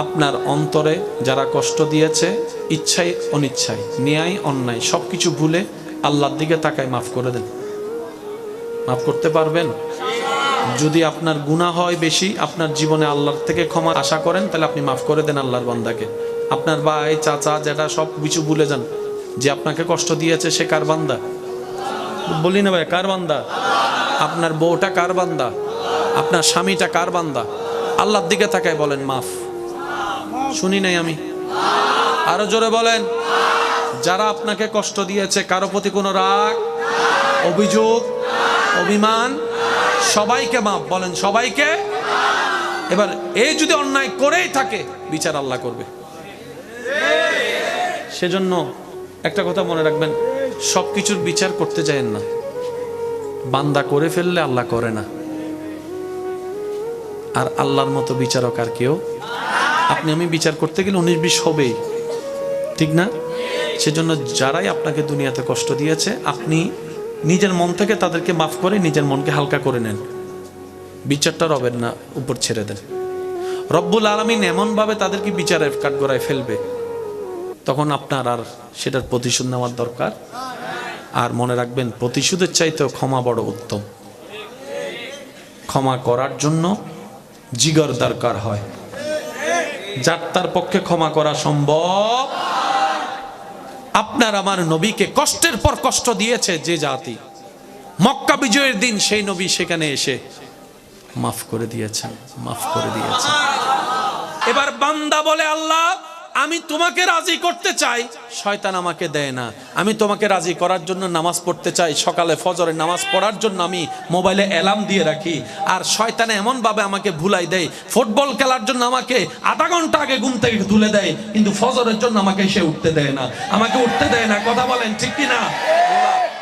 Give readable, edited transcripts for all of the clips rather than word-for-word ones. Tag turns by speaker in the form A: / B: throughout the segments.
A: আপনার অন্তরে যারা কষ্ট দিয়েছে, ইচ্ছায় অনিচ্ছায়, ন্যায় অন্যায় সবকিছু ভুলে আল্লাহর দিকে তাকায় মাফ করে দেন। মাফ করতে পারবেন? যদি আপনার গুনাহ হয় বেশি, আপনার জীবনে আল্লাহর থেকে ক্ষমা আশা করেন, তাহলে আপনি মাফ করে দেন আল্লাহর বান্দাকে। আপনার ভাই, চাচা, যেটা সব কিছু ভুলে যান। যে আপনাকে কষ্ট দিয়েছে সে কার বান্দা? বলি না ভাই, কার বান্দা? আপনার বউটা কার বান্দা? আপনার স্বামীটা কার বান্দা? আল্লাহর দিকে তাকায় বলেন মাফ। শুনি নাই আমি, আরো জোরে বলেন। যারা আপনাকে কষ্ট দিয়েছে, কারো প্রতি কোনো রাগ, অভিযোগ, অভিমান, সবাইকে মাফ বলেন, সবাইকে। এবার এই যদি অন্যায় করেই থাকে, বিচার আল্লাহ করবে। সেজন্য একটা কথা মনে রাখবেন, সবকিছুর বিচার করতে যায়েন না। বান্দা করে ফেললে আল্লাহ করে না, আর আল্লাহর মতো বিচারক আর কেউ। আপনি আমি বিচার করতে গেলে 19-20 হবেই, ঠিক না? সেজন্য যারাই আপনাকে দুনিয়াতে কষ্ট দিয়েছে, আপনি নিজের মন থেকে তাদেরকে মাফ করে নিজের মনকে হালকা করে নেন। বিচারটা রবের না উপর ছেড়ে দেন। রব্বুল আলামিন এমন ভাবে তাদেরকে বিচারের কাঠগড়ায় ফেলবে, তখন আপনার আর সেটার প্রতিশোধ নেওয়ার দরকার। আর মনে রাখবেন, প্রতিশোধের চাইতেও ক্ষমা বড় উত্তম। ক্ষমা করার জন্য জিগর দরকার হয়, যার তার পক্ষে ক্ষমা করা সম্ভব। আপনার আমার নবীকে কষ্টের পর কষ্ট দিয়েছে যে জাতি, মক্কা বিজয়ের দিন সেই নবী সেখানে এসে মাফ করে দিয়েছেন, মাফ করে দিয়েছেন। এবার বান্দা বলে, আল্লাহ আমি তোমাকে রাজি করতে চাই, শয়তান আমাকে দেয় না। আমি তোমাকে রাজি করার জন্য নামাজ পড়তে চাই, সকালে ফজরের নামাজ পড়ার জন্য আমি মোবাইলে অ্যালার্ম দিয়ে রাখি, আর শয়তানে এমন ভাবে আমাকে ভুলাই দেয়। ফুটবল খেলার জন্য আমাকে আধা ঘন্টা আগে ঘুম থেকে তুলে দেয়, কিন্তু ফজরের জন্য আমাকে সে উঠতে দেয় না, আমাকে উঠতে দেয় না। কথা বলেন ঠিক কিনা?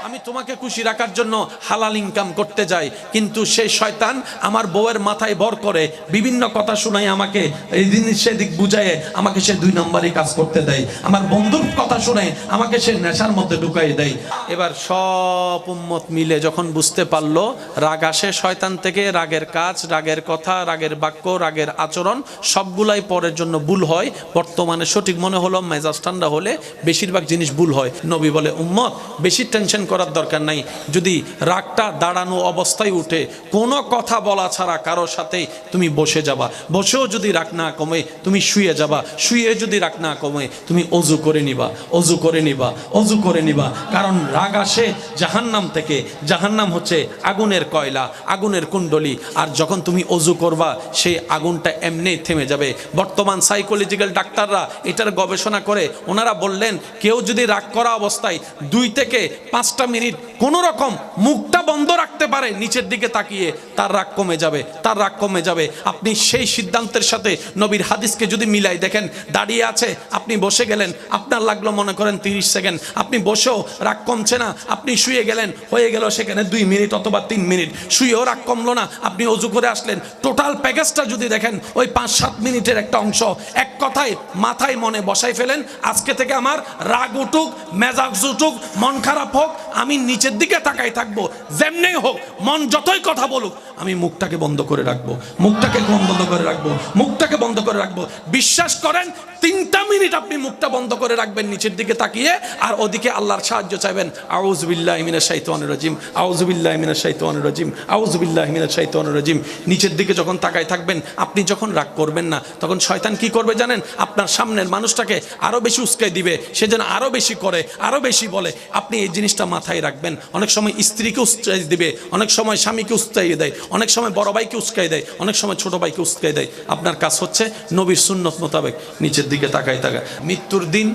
A: আমি তোমাকে খুশি রাখার জন্য হালাল ইনকাম করতে যাই, কিন্তু সেই শয়তান আমার বউয়ের মাথায় ভর করে বিভিন্ন কথা শোনায়, আমাকে এই জিনিস সেদিক বুঝায় আমাকে সে 2 নম্বরই কাজ করতে দেয়। আমার বন্ধুর কথা শুনে আমাকে সে নেশার মধ্যে ঢুকাই দেয়। এবার সব উম্মত মিলে যখন বুঝতে পারলো রাগ আসে শয়তান থেকে, রাগের কাজ, রাগের কথা, রাগের বাক্য, রাগের আচরণ সবগুলাই পরের জন্য ভুল হয়। বর্তমানে সঠিক মনে হলো মেজাজ ঠান্ডা হলে বেশিরভাগ জিনিস ভুল হয়। নবী বলে, উম্মত বেশি টেনশন করার দরকার নাই। যদি রাগটা দাঁড়ানো অবস্থায় উঠে, কোনো কথা বলা ছাড়া কারোর সাথে তুমি বসে যাবা, বসেও যদি রাগ না কমে তুমি শুয়ে যাবা, শুয়ে যদি রাগ না কমে তুমি অজু করে নিবা, অজু করে নিবা, অজু করে নিবা। কারণ রাগ আসে জাহান্নাম থেকে। জাহান্নাম হচ্ছে আগুনের কয়লা, আগুনের কুণ্ডলী, আর যখন তুমি অজু করবা সেই আগুনটা এমনি থেমে যাবে। বর্তমান সাইকোলজিক্যাল ডাক্তাররা এটার গবেষণা করে ওনারা বললেন, কেউ যদি রাগ করা অবস্থায় 2 থেকে 5টা মিনিট কোনো রকম মুখটা বন্ধ রাখতে পারে নিচের দিকে তাকিয়ে, তার রাগ কমে যাবে, তার রাগ কমে যাবে। আপনি সেই সিদ্ধান্তের সাথে নবীর হাদিসকে যদি মিলাই দেখেন, দাঁড়িয়ে আছে, আপনি বসে গেলেন, আপনার লাগলো মনে করেন 30 সেকেন্ড, আপনি বসেও রাগ কমছে না, আপনি শুয়ে গেলেন, হয়ে গেল সেখানে 2 মিনিট অথবা 3 মিনিট, শুয়েও রাগ কমলো না, আপনি অজু করে আসলেন। টোটাল প্যাকেজটা যদি দেখেন, ওই 5-7 মিনিটের একটা অংশ। এক কথায় মাথায় মনে বসাই ফেলেন, আজকে থেকে আমার রাগ উঠুক, মেজাজ উঠুক, মন খারাপ হোক, আমি নিচের দিকে তাকাই থাকবো, যেমনি হোক, মন যতই কথা বলুক, আমি মুখটাকে বন্ধ করে রাখবো, মুখটাকে বন্ধ করে রাখবো, মুখটাকে বন্ধ করে রাখবো। বিশ্বাস করেন, 3টা মিনিট আপনি মুখটা বন্ধ করে রাখবেন নিচের দিকে তাকিয়ে, আর ওদিকে আল্লাহর সাহায্য চাইবেন। আউযু বিল্লাহি মিনাশ শাইতানির রাজিম, আউযু বিল্লাহি মিনাশ শাইতানির রাজিম, আউযু বিল্লাহি মিনাশ শাইতানির রাজিম। নিচের দিকে যখন তাকাই থাকবেন, আপনি যখন রাগ করবেন না, তখন শয়তান কি করবে জানেন? আপনার সামনের মানুষটাকে আরো বেশি উস্কাই দিবে, সে যেন আরো বেশি করে, আরো বেশি বলে। আপনি এই জিনিসটা মাথায় রাখবেন। অনেক সময় স্ত্রীকে উস্কাই দিবে, অনেক সময় স্বামীকে উস্কাই দেয়, অনেক সময় বড় ভাইকে উস্কাই দেয়, অনেক সময় ছোট ভাইকে উস্কাই দেয়। আপনার কাজ হচ্ছে নবীর সুন্নত মোতাবেক নিচের দিকে তাকাই থাকা। মৃত্যুর দিন,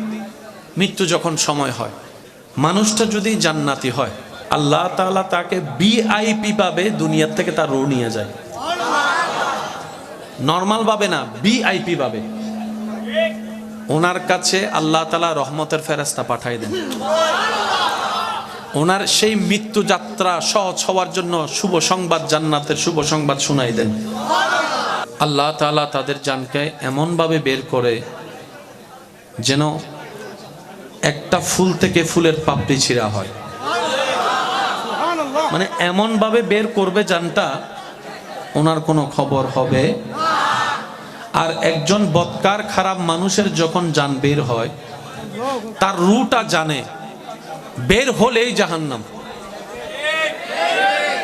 A: মৃত্যু যখন সময় হয়, মানুষটা যদি জান্নাতি হয়, আল্লাহ তাআলা তাকে ভিআইপি পাবে, দুনিয়ার থেকে তার রূহ নিয়ে যায়। নরমাল ভাবে না, ভিআইপি পাবে। ওনার কাছে আল্লাহ তাআলা রহমতের ফেরেশতা পাঠায় দেন, ওনার সেই মৃত্যু যাত্রা সহজ হওয়ার জন্য শুভ সংবাদ, জান্নাতের শুভ সংবাদ শোনাই দেন। আল্লাহ তাআলা তাদের জানকে এমন ভাবে বের করে যেন একটা ফুল থেকে ফুলের পাপড়ি ছিঁড়া হয়, মানে এমন ভাবে বের করবে জানটা, ওনার কোনো খবর হবে। আর একজন বদকার খারাপ মানুষের যখন জান বের হয়, তার রুটা জানে বের হলেই জাহান্নাম।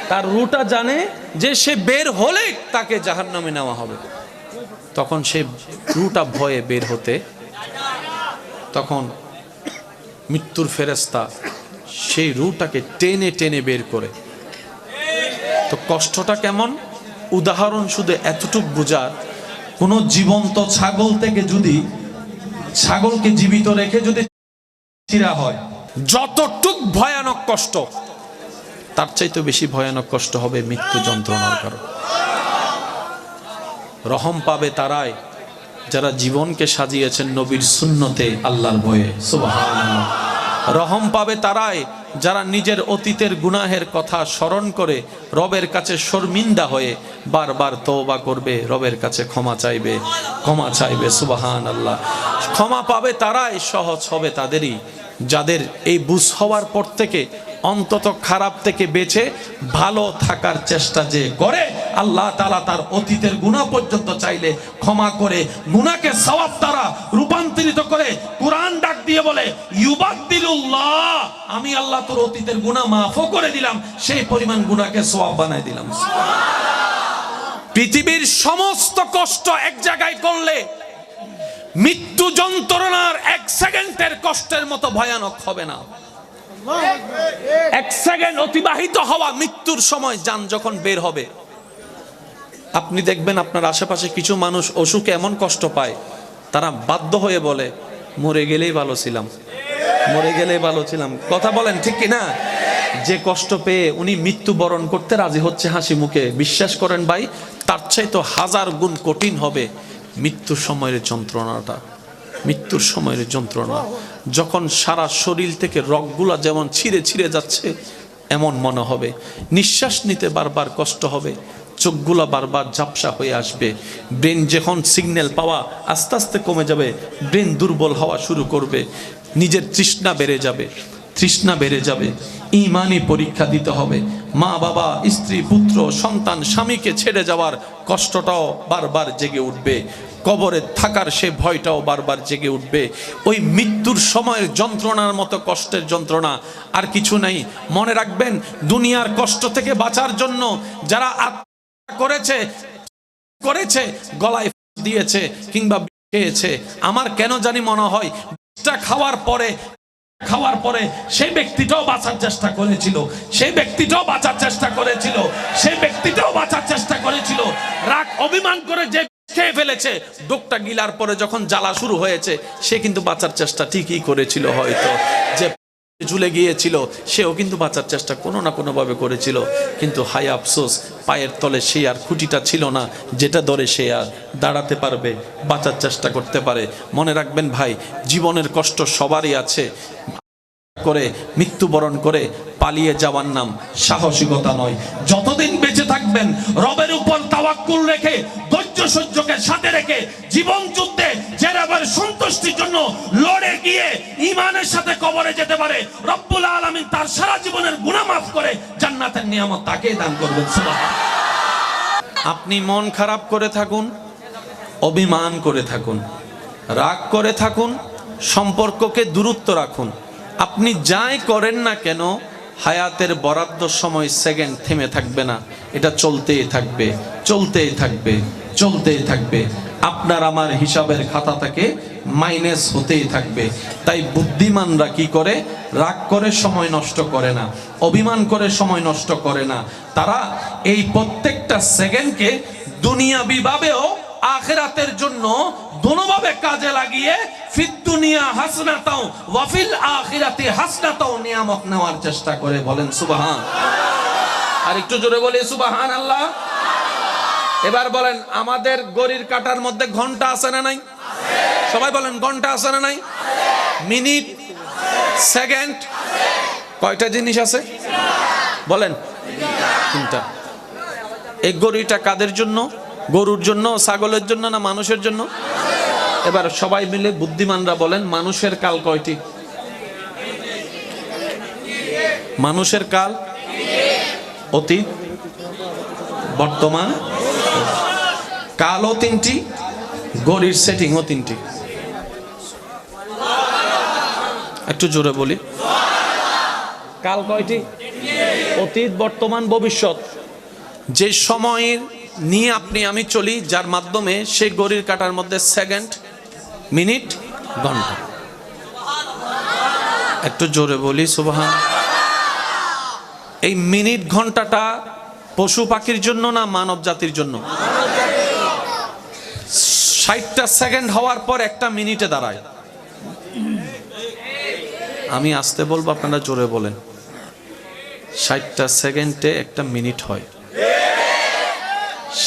A: তার রুটা জানে যে সে বের হলেই তাকে জাহান্নামে নেওয়া হবে। তখন সে রুটা ভয়ে বের হতে, তখন মৃত্যুর ফেরেশতা সেই রুটাকে টেনে টেনে বের করে। তো কষ্টটা কেমন? উদাহরণ শুধু এতটুক বোঝার, কোন জীবন্ত ছাগল থেকে যদি ছাগলকে জীবিত রেখে যদি ছিঁড়া হয়, যতটুক ভয়ানক কষ্ট, তার চাইতে বেশি ভয়ানক কষ্ট হবে মৃত্যু যন্ত্রণার কারণ। রহম পাবে তারাই যারা জীবনকে সাজিয়েছেন নবীর সুন্নতে, আল্লাহর ভয়ে। সুবহানাল্লাহ। রহম পাবে তারাই যারা নিজের অতীতের গুনাহের কথা স্মরণ করে রবের কাছে শর্মিন্দা হয়ে বারবার তওবা করবে, রবের কাছে ক্ষমা চাইবে। সুবহানাল্লাহ। ক্ষমা পাবে তারাই, সহজ হবে তাদেরই যাদের এই বুঝ হওয়ার পর থেকে অন্তত খারাপ থেকে বেঁচে ভালো থাকার চেষ্টা যে করে, আল্লাহ তাআলা তার অতীতের গুনাহ পর্যন্ত চাইলে ক্ষমা করে গুনাহকে সওয়াব দ্বারা রূপান্তরিত করে। কুরআন ডাক দিয়ে বলে, ইউবাদদিলুল্লাহ, আমি আল্লাহ তোর অতীতের গুনাহ মাফও করে দিলাম, সেই পরিমাণ গুনাহকে সওয়াব বানাই দিলাম। পৃথিবীর সমস্ত কষ্ট এক জায়গায় করলে মৃত্যু যন্ত্রণার এক সেকেন্ডের কষ্টের মতো ভয়ানক হবে না। এক সেকেন্ড অতিবাহিত হওয়া মৃত্যুর সময় জান যখন বের হবে, আপনি দেখবেন আপনার আশেপাশে কিছু মানুষ অসুখে এমন কষ্ট পায়, তারা বাধ্য হয়ে বলে মরে গেলেই ভালো ছিলাম। কথা বলেন ঠিক কি না? যে কষ্ট পেয়ে উনি মৃত্যুবরণ করতে রাজি হচ্ছে হাসি মুখে, বিশ্বাস করেন ভাই, তার চাইতে 1000 গুণ কঠিন হবে মৃত্যুর সময়ের যন্ত্রণা। যখন সারা শরীর থেকে রগগুলা যেমন ছিঁড়ে যাচ্ছে এমন মনে হবে, নিঃশ্বাস নিতে বারবার কষ্ট হবে, চোখগুলা বারবার ঝাপসা হয়ে আসবে, ব্রেন যখন সিগন্যাল পাওয়া আস্তে আস্তে কমে যাবে, ব্রেন দুর্বল হওয়া শুরু করবে, নিজের তৃষ্ণা বেড়ে যাবে, ঈমানি পরীক্ষা দিতে হবে, মা বাবা, স্ত্রী, পুত্র, সন্তান, স্বামীকে ছেড়ে যাওয়ার কষ্টটাও বারবার জেগে উঠবে, কবরে থাকার সে ভয়টাও বারবার জেগে উঠবে। ওই মৃত্যুর সময়ের যন্ত্রণার মতো কষ্টের যন্ত্রণা আর কিছু নাই। মনে রাখবেন, দুনিয়ার কষ্ট থেকে বাঁচার জন্য যারা করেছে গলায় দিয়েছে কিংবা খেয়েছে, আমার কেন জানি মনে হয় খাওয়ার পরে সেই ব্যক্তিটাও বাঁচার চেষ্টা করেছিল, রাগ অভিমান করে যে খেয়ে ফেলেছে, ডোকটা গিলার পরে যখন জ্বালা শুরু হয়েছে, সে কিন্তু বাঁচার চেষ্টা ঠিকই করেছিল। হয়তো যে ঝুলে গিয়েছিল সেও কিন্তু বাঁচার চেষ্টা কোনো না কোনো ভাবে করেছিল, কিন্তু হায় আফসোস, পায়ের তলে সে আর খুঁটিটা ছিল না যেটা ধরে সে আর দাঁড়াতে পারবে, বাঁচার চেষ্টা করতে পারে। মনে রাখবেন ভাই, জীবনের কষ্ট সবারই আছে, করে মৃত্যুবরণ করে পালিয়ে যাওয়ার নাম সাহসিকতা নয়। যতদিন বেঁচে থাকবেন রবের উপর তাওয়াক্কুল রেখে, ধৈর্য সহ্যকে সাথে রেখে, জীবন যুদ্ধে যে রবের সন্তুষ্টির জন্য লড়ে গিয়ে ঈমানের সাথে কবরে যেতে পারে, রব্বুল আলামিন তার সারা জীবনের গুনাহ মাফ করে জান্নাতের নিয়ামত তাকেই দান করবেন। সুবহানাল্লাহ। আপনি মন খারাপ করে থাকুন, অভিমান করে থাকুন, রাগ করে থাকুন, সম্পর্ককে দূরত্ব রাখুন, আপনি যাই করেন না কেন, হায়াতের বরাদ্দ সময় সেকেন্ড থেমে থাকবে না, এটা চলতেই থাকবে। আপনার আমার হিসাবের খাতা থেকে মাইনাস হতেই থাকবে। তাই বুদ্ধিমানরা কি করে? রাগ করে সময় নষ্ট করে না, অভিমান করে সময় নষ্ট করে না, তারা এই প্রত্যেকটা সেকেন্ডকে দুনিয়াবি ভাবেও আখিরাতের জন্য দোনোভাবে কাজে লাগিয়ে ফিদ দুনিয়া হাসনাতাও ওয়া ফিল আখিরাতি হাসনাতাও নিয়ামত নেওয়ার চেষ্টা করে। বলেন সুবহান। আর একটু জোরে বলি সুবহানাল্লাহ। এবার বলেন, আমাদের ঘড়ির কাঁটার মধ্যে ঘন্টা আছে না নাই? সবাই বলেন, ঘন্টা আছে না নাই? মিনিট, সেকেন্ড, কয়টা জিনিস আছে বলেন? 3টা। এই ঘড়িটা কাদের জন্য? গরুর জন্য, ছাগলের জন্য না মানুষের জন্য? এবার সবাই মিলে বুদ্ধিমানরা বলেন, মানুষের কাল কয়টি? মানুষের কাল অতীত, বর্তমান, কালও 3টি, ঘড়ির সেটিংও তিনটি। একটু জোরে বলি, কাল কয়টি? অতীত, বর্তমান, ভবিষ্যৎ। যে সময়ের নিয়ে আপনি আমি চলি, যার মাধ্যমে সেই ঘড়ির কাঁটার মধ্যে সেকেন্ড, মিনিট, ঘন্টা। একটু জোরে বলি সুবহান। এই মিনিট ঘন্টাটা পশু পাখির জন্য না মানব জাতির জন্য? 60টা সেকেন্ড হওয়ার পর একটা মিনিটে দাঁড়ায়। আমি আসতে বলবো, আপনারা জোরে বলেন। 60টা সেকেন্ডে একটা মিনিট হয়,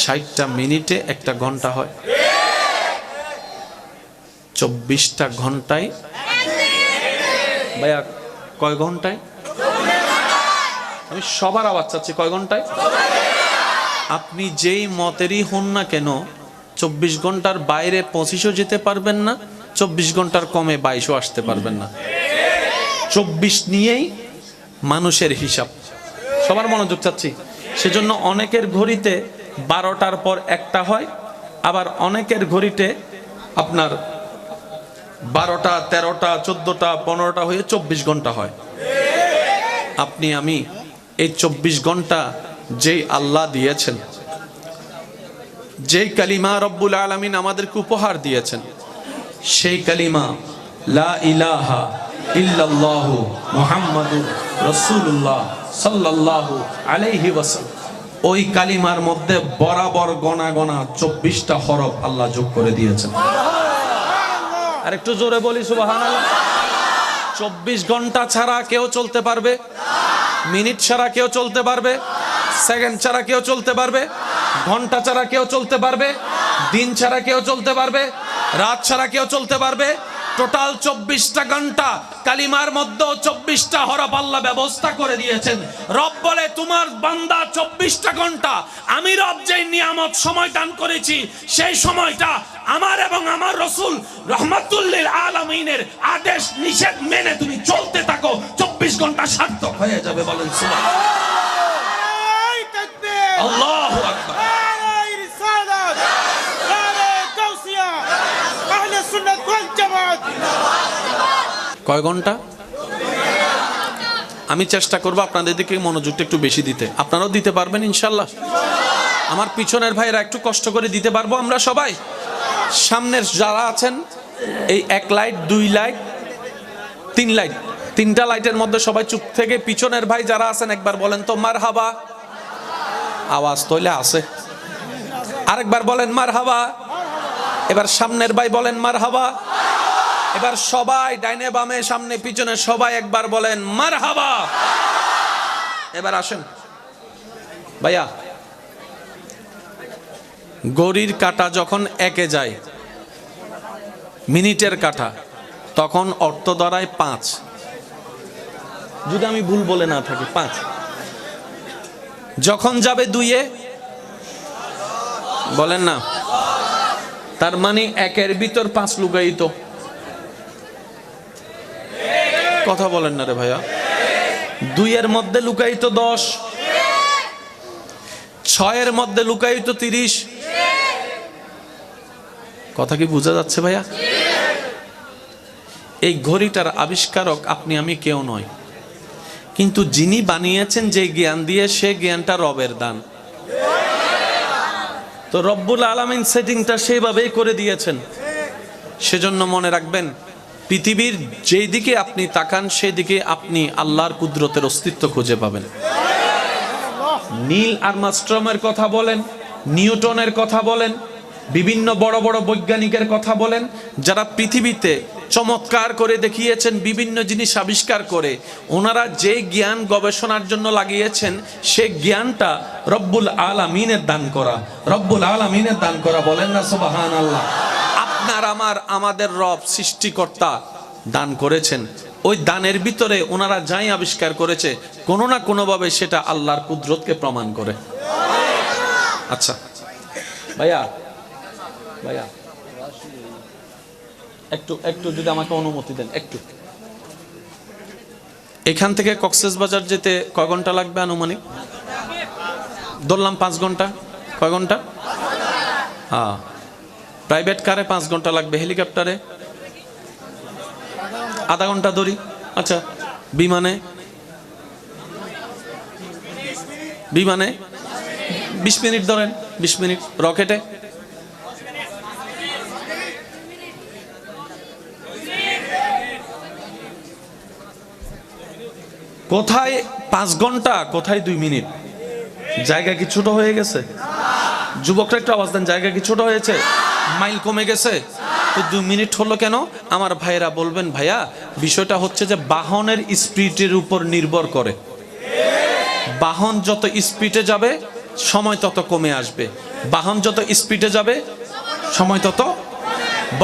A: 60টা মিনিটে একটা ঘন্টা হয়, 24টা ঘন্টায়। ভাইয়া কয় ঘন্টায়? আমি সবার আওয়াজ চাচ্ছি, কয় ঘন্টায়? আপনি যেই মতেরই হন না কেন, 24 ঘন্টার বাইরে 25ও যেতে পারবেন না, 24 ঘন্টার কমে 22ও আসতে পারবেন না। 24 নিয়েই মানুষের হিসাব। সবার মনোযোগ চাচ্ছি। সেজন্য অনেকের ঘড়িতে 12টার পর একটা হয়, আবার অনেকের ঘড়িতে আপনার 12টা, 13টা, 14টা, 15টা হয়ে 24 ঘন্টা হয়। আপনি আমি এই 24 ঘন্টা যেই আল্লাহ দিয়েছেন, যেই কালিমা রব্বুল আলামিন আমাদেরকে উপহার দিয়েছেন, সেই কালিমা লা ইলাহা ইল্লাল্লাহু মুহাম্মাদুর রাসূলুল্লাহ সাল্লাল্লাহু আলাইহি ওয়াসাল্লাম, ওই কালিমার মধ্যে বরাবর গণা গণা 24টা হরফ আল্লাহ যোগ করে দিয়েছেন। আর একটু জোরে বলি সুবহানাল্লাহ। 24 ঘন্টা ছাড়া কেউ চলতে পারবে? মিনিট ছাড়া কেউ চলতে পারবে? সেকেন্ড ছাড়া কেউ চলতে পারবে? ঘন্টা ছাড়া কেউ চলতে পারবে? দিন ছাড়া কেউ চলতে পারবে? রাত ছাড়া কেউ চলতে পারবে? টোটাল 24টা ঘন্টা কালিমার মধ্যে 24টা হরফ আল্লাহ ব্যবস্থা করে দিয়েছেন। রব বলে, তোমার বান্দা 24টা ঘন্টা আমি রব যেই নিয়ামত সময় দান করেছি, সেই সময়টা আমার এবং আমার রাসূল রাহমাতুল লিল আলামিনের আদেশ নিষেধ মেনে তুমি চলতে থাকো, 24 ঘন্টা সার্থক হয়ে যাবে। বলেন সুবহানাল্লাহ। আল্লাহু আকবার। কয় ঘন্টা? আমি চেষ্টা করব আপনাদের দিকে মনোযোগটা একটু বেশি দিতে। আপনারাও দিতে পারবেন ইনশাল্লাহ। আমার পিছনের ভাইরা একটু কষ্ট করে দিতে পারবো আমরা সবাই? সামনের যারা আছেন, এই 1 লাইট, 2 লাইট, 3 লাইট, 3টা লাইটের মধ্যে সবাই চুপ থেকে পিছনের ভাই যারা আছেন একবার বলেন তো মারহাবা। আওয়াজ তৈলে আছে, আরেকবার বলেন মারহাবা। এবার সামনের ভাই বলেন মারহাবা। এবার সবাই ডাইনে বামে সামনে পিছনে সবাই একবার বলেন মারহাবা। এবার আসেন ভাইয়া, ঘড়ির কাঁটা যখন একে যায়, মিনিটের কাঁটা, তখন অর্থ দাঁড়ায় 5। যদি আমি ভুল বলে না থাকি 5। যখন যাবে 2-এ, বলেন না, তার মানে 1-এর ভিতর 5 লুকায়িত। কথা বলেন না রে ভাইয়া। 2-এর মধ্যে লুকায়িত 10, 6-এর মধ্যে লুকায়িত 30। কথা কি বোঝা যাচ্ছে ভাইয়া? এই ঘড়িটার আবিষ্কারক আপনি আমি কেউ নয়, কিন্তু যিনি বানিয়েছেন যে জ্ঞান দিয়ে, সে জ্ঞানটা রবের দান। তো রব্বুল আলামিন সেটিংটা সেইভাবেই করে দিয়েছেন। সেজন্য মনে রাখবেন, পৃথিবীর যেই দিকে আপনি তাকান সেই দিকে আপনি আল্লাহর কুদরতের অস্তিত্ব খুঁজে পাবেন। নীল আর্মস্ট্রংয়ের কথা বলেন, নিউটনের কথা বলেন, বিভিন্ন বড় বড় বৈজ্ঞানিকের কথা বলেন, যারা পৃথিবীতে চমৎকার করে দেখিয়েছেন বিভিন্ন জিনিস আবিষ্কার করে। ওনারা যে জ্ঞান গবেষণার জন্য লাগিয়েছেন, সে জ্ঞানটা রব্বুল আলামিনের দান করা। রব্বুল আলামিনের দান করা, বলেন না সুবহানাল্লাহ। আপনার আমাদের রব সৃষ্টিকর্তা দান করেছেন। ওই দানের ভিতরে ওনারা যাই আবিষ্কার করেছে, কোনো না কোনোভাবে সেটা আল্লাহর কুদরতকে প্রমাণ করে। আচ্ছা ভাইয়া, ভাইয়া একটু যদি আমাকে অনুমতি দেন। একটু এখান থেকে কক্সবাজার যেতে কয় ঘন্টা লাগবে আনুমানিক? ধরলাম 5 ঘন্টা। কয় ঘন্টা? প্রাইভেট কারে 5 ঘন্টা লাগবে, হেলিকপ্টারে আধা ঘন্টা ধরি। আচ্ছা, বিমানে 20 মিনিট ধরেন, 20 মিনিট। রকেটে কোথায় 5 ঘন্টা, কোথায় 2 মিনিট? জায়গা কি ছোট হয়ে গেছে? যুবকরা একটু আওয়াজ দেন, জায়গা কি ছোট হয়েছে? মাইল কমে গেছে? তো 2 মিনিট হলো কেন? আমার ভাইয়েরা বলবেন, ভাইয়া বিষয়টা হচ্ছে যে বাহনের স্পিডের উপর নির্ভর করে। বাহন যত স্পিডে যাবে সময় তত কমে আসবে, বাহন যত স্পিডে যাবে সময় তত।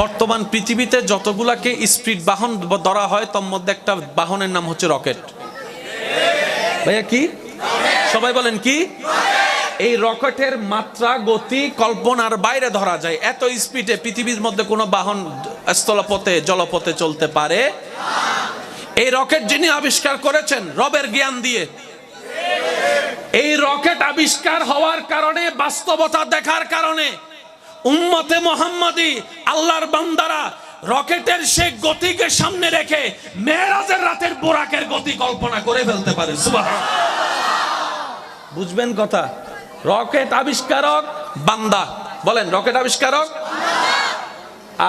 A: বর্তমান পৃথিবীতে যতগুলাকে স্পিড বাহন ধরা হয় তার মধ্যে একটা বাহনের নাম হচ্ছে রকেট। ভাইয়া কি? সবাই বলেন কি? এই রকেটের মাত্রা গতি কল্পনার বাইরে ধরা যায়। এত স্পিডে পৃথিবীর মধ্যে কোনো বাহন স্থলপথে জলপথে চলতে পারে। এই রকেট যিনি আবিষ্কার করেছেন রবের জ্ঞান দিয়ে, এই রকেট আবিষ্কার হওয়ার কারণে, বাস্তবতা দেখার কারণে উম্মতে মুহাম্মাদি আল্লাহর বান্দারা রকেটের সেই গতিকে সামনে রেখে মেরাজের রাতের বোরাকের গতি কল্পনা করে ফেলতে পারে। সুবহানাল্লাহ। বুঝবেন কথা? রকেট আবিষ্কারক বান্দা। বলেন, রকেট আবিষ্কারক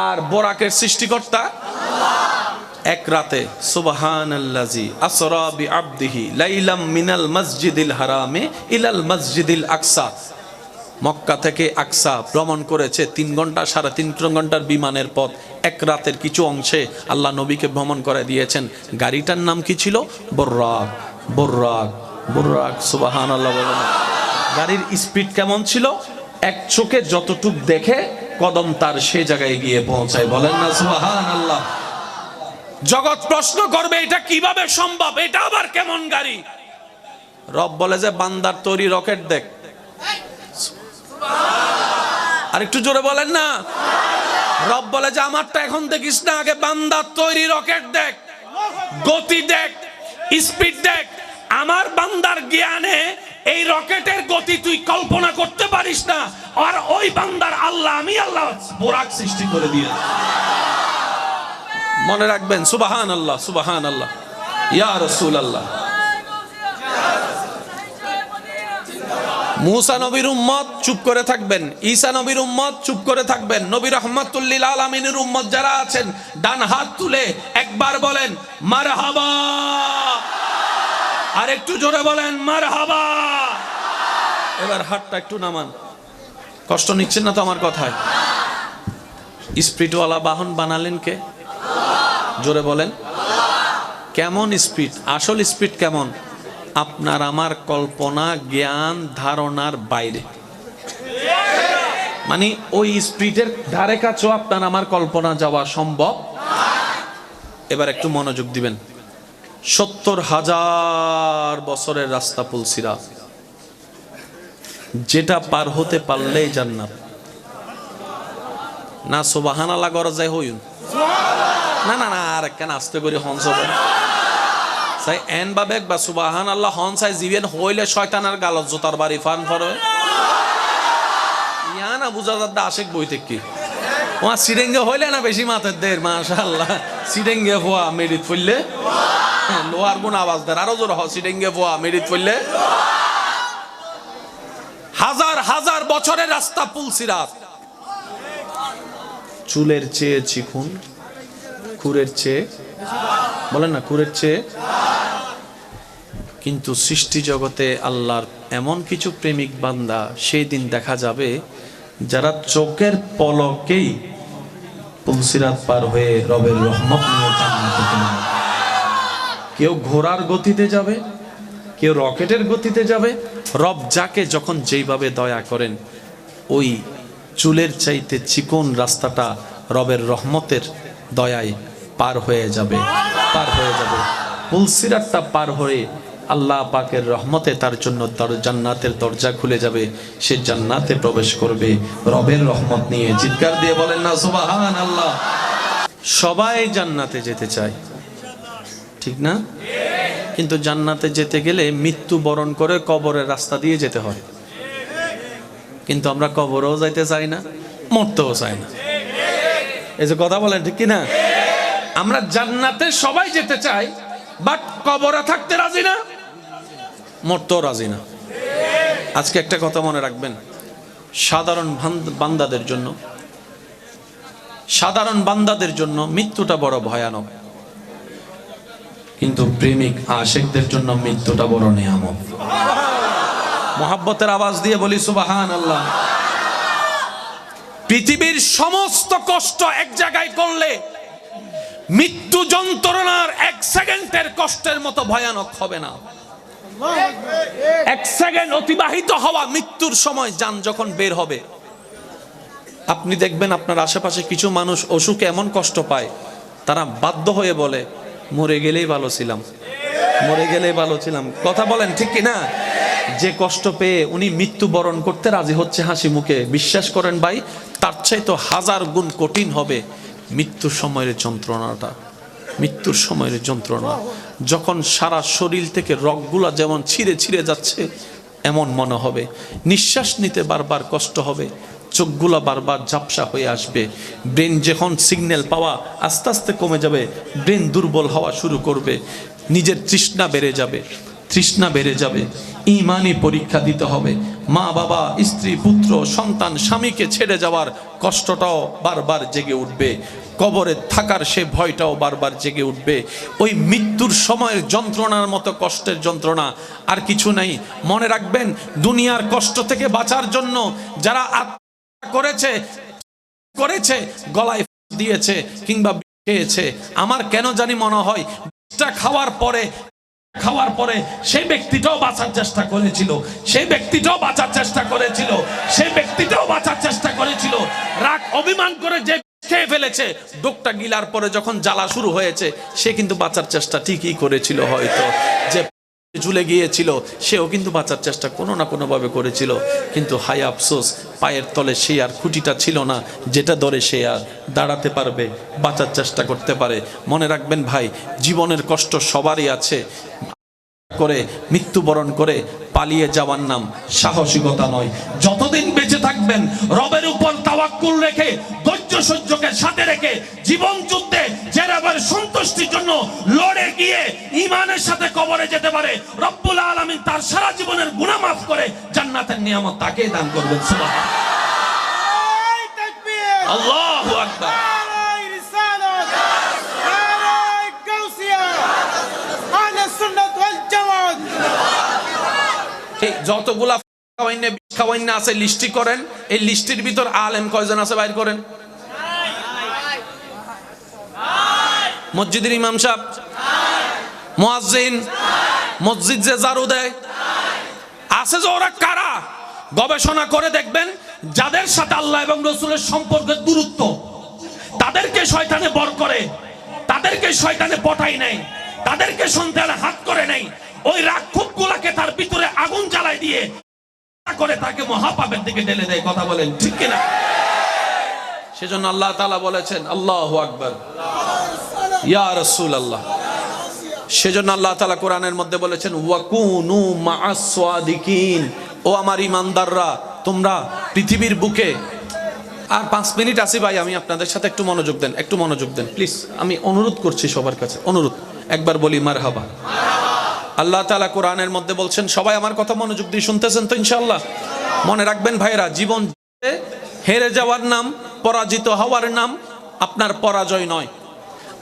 A: আর বোরাকের সৃষ্টিকর্তা এক রাতে। সুবহানাল্লাজি আসরা বিআবদিহি লাইলাম মিনাল মসজিদিল হারামে ইলাল মসজিদিল আকসা। মক্কা থেকে আকসা ভ্রমণ করেছে 3 ঘন্টা, 3.5 ঘন্টার বিমানের পথ। এক রাতের কিছু অংশে আল্লাহ নবীকে ভ্রমণ করে দিয়েছেন। গাড়িটার নাম কি ছিল? বুররাক। বুররাক, বুররাক। সুবহানাল্লাহ বলেন। গাড়ির স্পিড কেমন ছিল? এক চোখে যতটুক দেখে কদম তার সেই জায়গায় গিয়ে পৌঁছায়। বলেন না সুবহানাল্লাহ। জগৎ প্রশ্ন করবে এটা কিভাবে সম্ভব, এটা আবার কেমন গাড়ি? রব বলে যে বান্দার তৈরি রকেট দেখ। আর একটু জোরে বলেন না। রব বলে যে আমারটা এখন দেখিস না, আগে বান্দার তৈরি রকেট দেখ, গতি দেখ, স্পিড দেখ। আমার বান্দার জ্ঞানে এই রকেটের গতি তুই কল্পনা করতে পারিস না। আর ওই বান্দার আল্লাহ, আমি আল্লাহ বোরাক সৃষ্টি করে দিয়ে। মনে রাখবেন। সুবহানাল্লাহ, সুবহানাল্লাহ। ইয়া রাসূলুল্লাহ। মুসা নবীর উম্মত চুপ করে থাকবেন, ঈসা নবীর উম্মত চুপ করে থাকবেন। নবী রাহমাতুল লিল আলামিনের উম্মত যারা আছেন ডান হাত তুলে একবার বলেন মারহাবা। আর একটু জোরে বলেন মারহাবা। এবার হাতটা একটু নামান। কষ্ট নিচ্ছেন না তো আমার কথায়? স্পিডওয়ালা বাহন বানালেন কে? জোরে বলেন। কেমন স্পিড? আসল স্পিড কেমন? আপনার আমার কল্পনা জ্ঞান ধারণার বাইরে। মানে ওই স্পিডের ধারে কাছেও আপনার আমার কল্পনা যাওয়া সম্ভব। এবার একটু মনোযোগ দিবেন। 70,000 বছরের রাস্তা পুলসিরাত, যেটা পার হতে পারলেই জান্নাত। না সুবহানাল্লাহ গরজ যায় হইন না না না, আর কেন আস্তে করে হংস সাই এন বাবেক বা সুবহানাল্লাহ হন সাই জীবন হইলে শয়তানের গালত জোতার বাড়ি ফান ফরে ইয়া না বুঝা যাচ্ছে আশেক বইতে কি ওয়া সিরেঙ্গে হইলে না বেশি মাথার দের মাশাআল্লাহ। সিরেঙ্গে হওয়া মেরিত পড়লে লোহার গুণ আওয়াজ দেয় আরো জোর হ। সিরেঙ্গে হওয়া মেরিত পড়লে হাজার হাজার বছরের রাস্তা পুলসিরাত। চুলের চেয়ে চিকুন, খুরের চেয়ে, বলেন না খুরের চেয়ে। কিন্তু সৃষ্টি জগতে আল্লাহর এমন কিছু প্রেমিক বান্দা সেই দিন দেখা যাবে যারা চোখের পলকেই পুলসিরাত পার হয়ে রবের রহমত নিয়ে জান্নাতে যাবে। কেউ ঘোড়ার গতিতে যাবে, কেউ রকেটের গতিতে যাবে। রব যাকে যখন যেইভাবে দয়া করেন ওই চুলের চাইতে চিকন রাস্তাটা রবের রহমতের দয়ায় পার হয়ে যাবে, পার হয়ে যাবে। পুলসিরাতটা পার হয়ে আল্লাহ পাকের রহমতে তার জন্য জান্নাতের দরজা খুলে যাবে। সে জান্নাতে প্রবেশ করবে রবের রহমত নিয়ে। চিৎকার দিয়ে বলেন না সুবহানাল্লাহ। সবাই জান্নাতে যেতে চায়, ঠিক না? কিন্তু জান্নাতে যেতে গেলে মৃত্যু বরণ করে কবরের রাস্তা দিয়ে যেতে হয়। কিন্তু আমরা কবরেও যাইতে চাই না, মরতেও চাই না। এই যে কথা বলেন ঠিক কিনা? আমরা জান্নাতে সবাই যেতে চাই, বাট কবরে থাকতে রাজি না, মরতেও রাজি না। আজকে একটা কথা মনে রাখবেন, সাধারণ বান্দাদের জন্য মৃত্যুটা বড় ভয়ানক, কিন্তু প্রেমিক আশিকদের জন্য মৃত্যুটা বড় নিয়ামত। মোহাব্বতের আওয়াজ দিয়ে বলি সুবহানাল্লাহ। পৃথিবীর সমস্ত কষ্ট এক জায়গায় করলে মৃত্যু যন্ত্রণার 1 সেকেন্ডের কষ্টের মতো ভয়ানক হবে না। 1 সেকেন্ড অতিবাহিত হওয়া মৃত্যুর সময় যান যখন বের হবে, আপনি দেখবেন আপনার আশেপাশে কিছু মানুষ অসুখে এমন কষ্ট পায়, তারা বাধ্য হয়ে বলে মরে গেলেই ভালো ছিলাম, মরে গেলেই ভালো ছিলাম। কথা বলেন ঠিক কি না? যে কষ্ট পেয়ে উনি মৃত্যু বরণ করতে রাজি হচ্ছে হাসি মুখে, বিশ্বাস করেন ভাই, তার চাইতে 1000 গুণ কঠিন হবে মৃত্যুর সময়ের যন্ত্রণাটা। মৃত্যুর সময়ের যন্ত্রণা যখন সারা শরীর থেকে রগগুলা যেমন ছিঁড়ে ছিঁড়ে যাচ্ছে এমন মনে হবে, নিঃশ্বাস নিতে বারবার কষ্ট হবে, চোখগুলা বারবার ঝাপসা হয়ে আসবে, ব্রেন যখন সিগন্যাল পাওয়া আস্তে আস্তে কমে যাবে, ব্রেন দুর্বল হওয়া শুরু করবে, নিজের তৃষ্ণা বেড়ে যাবে, ঈমানি পরীক্ষা দিতে হবে, মা বাবা স্ত্রী পুত্র সন্তান স্বামীকে ছেড়ে যাওয়ার কষ্টটাও বারবার জেগে উঠবে, কবরে থাকার সে ভয়টাও বারবার জেগে উঠবে। ওই মৃত্যুর সময়ের যন্ত্রণার মতো কষ্টের যন্ত্রণা আর কিছু নাই। মনে রাখবেন, দুনিয়ার কষ্ট থেকে বাঁচার জন্য যারা করেছে গলায় দিয়েছে কিংবা খেয়েছে, আমার কেন জানি মনে হয় খাওয়ার পরে সেই ব্যক্তিটাও বাঁচার চেষ্টা করেছিল, রাগ অভিমান করে যে খেয়ে ফেলেছে, ডোকটা গিলার পরে যখন জ্বালা শুরু হয়েছে সে কিন্তু বাঁচার চেষ্টা ঠিকই করেছিল, হয়তো যে ঝুলে গিয়েছিল সেও কিন্তু বাঁচার চেষ্টা কোনো না কোনো ভাবে করেছিল, কিন্তু হায় আফসোস পায়ের তলে সে আর খুঁটিটা ছিল না যেটা ধরে সে আর দাঁড়াতে পারবে, বাঁচার চেষ্টা করতে পারে। মনে রাখবেন ভাই, জীবনের কষ্ট সবারই আছে, করে মৃত্যুবরণ করে পালিয়ে যাওয়ার নাম সাহসিকতা নয়। যতদিন বেঁচে থাকবেন রবের উপর তাওয়াক্কুল রেখে, ধৈর্য সহ্যকে সাথে রেখে, জীবন যুদ্ধে জেরাবার সন্তুষ্টির জন্য লড়ে গিয়ে ঈমানের সাথে কবরে যেতে পারে, রব্বুল আলামিন তার সারা জীবনের গুনাহ মাফ করে জান্নাতের নিয়ামত তাকেই দান করবেন। সুবহানাল্লাহ, আল্লাহু আকবার। যতগুলা খাওয়াইনা আছে লিস্টি করেন, এই লিস্টির ভিতর আলেম কয়জন আছে বাইর করেন? মসজিদের ইমাম সাহেব, মুয়াজ্জিন, মসজিদ যে ঝাড়ু দেয় আছে, যে ওরা কারা? গবেষণা করে দেখবেন, যাদের সাথে আল্লাহ এবং রাসূলের সম্পর্কের দূরত্ব, তাদেরকে শয়তানে বর করে, তাদেরকে শয়তানে পটাই নেয়, তাদেরকে সন্তানে হাত করে নেয়, ওই রাক্ষস গুলাকে তার ভিতরে আগুন জ্বালাই দিয়ে করে তাকে মহাপাপের দিকে ঢেলে দেয়। কথা বলেন ঠিক কিনা? সেজন্য আল্লাহ তাআলা বলেছেন, আল্লাহু আকবার, ইয়া রাসূলুল্লাহ। সেজন্য আল্লাহ তাআলা কোরআনের মধ্যে বলেছেন, ওয়াকুনু মা'আস সাদিকিন, ও আমার ঈমানদাররা, তোমরা পৃথিবীর বুকে। আর 5 মিনিট আছে ভাই, আমি আপনাদের সাথে একটু মনোযোগ দেন প্লিজ, আমি অনুরোধ করছি সবার কাছে, অনুরোধ, একবার বলি মারহাবা। আল্লাহ তাআলা কোরআনের মধ্যে বলছেন, সবাই আমার কথা মনোযোগ দিয়ে শুনতেছেন তো ইনশাআল্লাহ? মনে রাখবেন ভাইরা, জীবন হেরে যাওয়ার নাম, পরাজিত হওয়ার নাম আপনার পরাজয় নয়।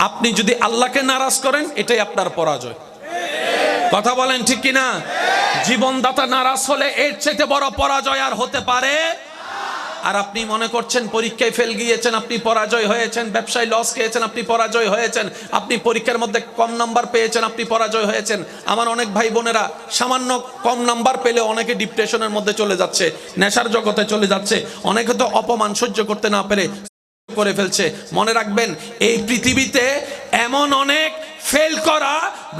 A: আপনি যদি আল্লাহকে নারাজ করেন, এটাই আপনার পরাজয়। কথা বলেন ঠিক কিনা? জীবনদাতা নারাজ হলে এর চাইতে বড় পরাজয় আর হতে পারে? আর আপনি মনে করছেন পরীক্ষায় ফেল গিয়েছেন, আপনি পরাজয় হয়েছেন, ব্যবসায় লস খেয়েছেন, আপনি পরাজয় হয়েছেন, আপনি পরীক্ষার মধ্যে কম নাম্বার পেয়েছেন, আপনি পরাজয় হয়েছেন। আমার অনেক ভাই বোনেরা সামান্য কম নাম্বার পেলে অনেকে ডিপ্রেশনের মধ্যে চলে যাচ্ছে, নেশার জগতে চলে যাচ্ছে, অনেকে তো অপমান সহ্য করতে না পেরে করে ফেলছে। মনে রাখবেন, এই পৃথিবীতে এমন অনেক ফেল করা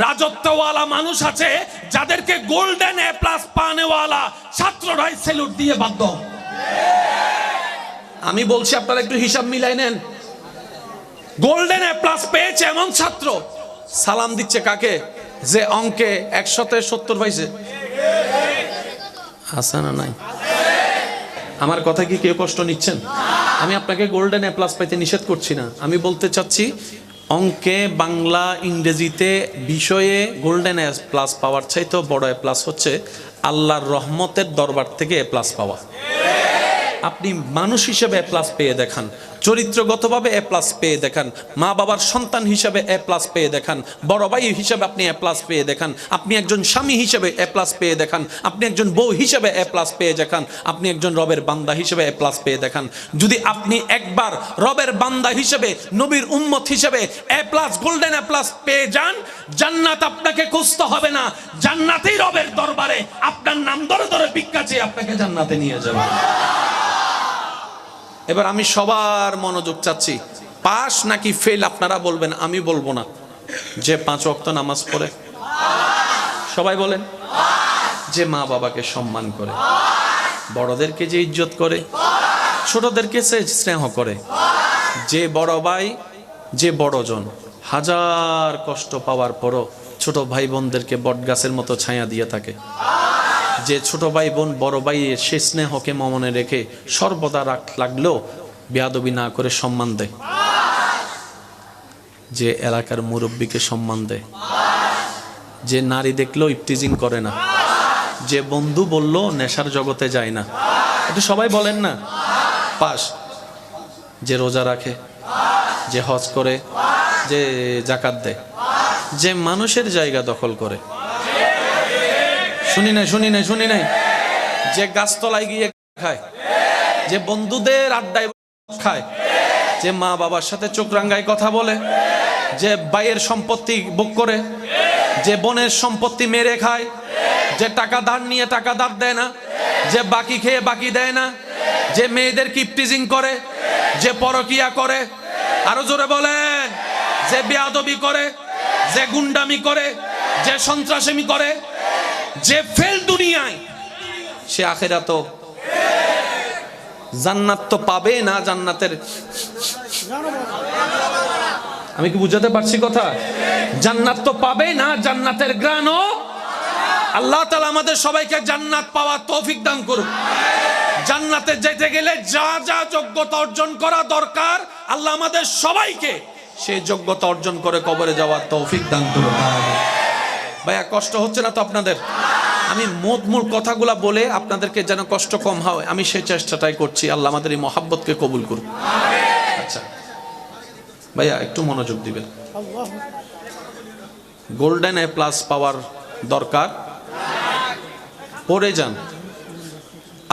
A: রাজত্বওয়ালা মানুষ আছে, যাদেরকে গোল্ডেন এ প্লাস পানেওয়ালা ছাত্ররাই স্যালুট দিয়ে বাধ্য। আমি বলছি আপনারা একটু হিসাব মিলাই নেন, গোল্ডেন এ প্লাস পেয়েছে এমন ছাত্র সালাম দিচ্ছে কাকে? যে অঙ্কে 100-তে 70 পাইছে। আছে না নাই? আমার কথা কি কেউ কষ্ট নিচ্ছেন? আমি আপনাকে গোল্ডেন এ প্লাস পাইতে নিষেধ করছি না, আমি বলতে চাচ্ছি অঙ্কে, বাংলা, ইংরেজিতে বিষয়ে গোল্ডেন এ প্লাস পাওয়ার চাইতেও বড় এ প্লাস হচ্ছে আল্লাহর রহমতের দরবার থেকে এ প্লাস পাওয়া। আপনি মানুষ হিসেবে এ প্লাস পেয়ে দেখান, চরিত্রগতভাবে এ প্লাস পেয়ে দেখান, মা বাবার সন্তান হিসেবে এ প্লাস পেয়ে দেখান, বড় ভাই হিসেবে আপনি এ প্লাস পেয়ে দেখান, আপনি একজন স্বামী হিসেবে এ প্লাস পেয়ে দেখান, আপনি একজন বউ হিসেবে এ প্লাস পেয়ে দেখান, আপনি একজন রবের বান্দা হিসেবে এ প্লাস পেয়ে দেখান। যদি আপনি একবার রবের বান্দা হিসেবে, নবীর উম্মত হিসেবে এ প্লাস, গোল্ডেন এ প্লাস পেয়ে যান, জান্নাত আপনাকে খুঁজতে হবে না, জান্নাতেই রবের দরবারে আপনার নাম ধরে ধরে ভিক্ষা চেয়ে আপনাকে জান্নাতে নিয়ে যাবে। এবার আমি সবার মনোযোগ চাচ্ছি, পাস নাকি ফেল আপনারা বলবেন, আমি বলবো না। যে 5 ওয়াক্ত নামাজ পড়ে, সবাই বলেন। যে মা বাবাকে সম্মান করে, বড়দেরকে যে ইজ্জত করে, ছোটদেরকে সে স্নেহ করে, যে বড় ভাই, যে বড়জন হাজার কষ্ট পাওয়ার পরও ছোট ভাই বোনদেরকে বটগাছের মতো ছায়া দিয়ে থাকে, যে ছোট ভাই বোন বড় ভাইয়ের সে স্নেহকে মনে রেখে সর্বদা রাগ লাগলেও বেয়াদবি না করে সম্মান দেয়, যে এলাকার মুরব্বীকে সম্মান দেয়, যে নারী দেখলেও ইফটিজিং করে না, যে বন্ধু বললো নেশার জগতে যায় না, এটা সবাই বলেন না। পাস। যে রোজা রাখে, যে হজ করে, যে জাকাত দেয়, যে মানুষের জায়গা দখল করে, শুনি নাই, যে গাছতলায় গিয়ে খায়, যে বন্ধুদের আড্ডায় খায়, যে মা বাবার সাথে চোখ রাঙ্গায় কথা বলে, যে ভাইয়ের সম্পত্তি ভোগ করে, যে বোনের সম্পত্তি মেরে খায়, যে টাকা ধার নিয়ে টাকা ধার দেয় না, যে বাকি খেয়ে বাকি দেয় না, যে মেয়েদের কিপটিজিং করে, যে পরকিয়া করে, আরো জোরে বলেন, যে বেয়াদবি করে, যে গুন্ডামি করে, যে সন্ত্রাসী করে, যে ফেল দুনিয়ায়, সে আখিরাতেও জান্নাত তো পাবে না। জান্নাতের, আমি কি বুঝাতে পারছি কথা? জান্নাত তো পাবে না, জান্নাতের গ্রাণও। আল্লাহ তাআলা আমাদের সবাইকে জান্নাত পাওয়ার তৌফিক দান করুন। জান্নাতে যেতে গেলে যা যা যোগ্যতা অর্জন করা দরকার, আল্লাহ আমাদের সবাইকে সেই যোগ্যতা অর্জন করে কবরে যাওয়ার তৌফিক দান করুন। ভাইয়া কষ্ট হচ্ছে না তো আপনাদের? আমি মূল কথাগুলা বলে আপনাদেরকে যেন কষ্ট কম হয়, আমি সেই চেষ্টাটাই করছি। আল্লাহ আমাদের এই মহাব্বতকে কবুল করুন। আচ্ছা ভাইয়া একটু মনোযোগ দিবেন। গোল্ডেন এ প্লাস পাওয়ার দরকার, পড়ে যান।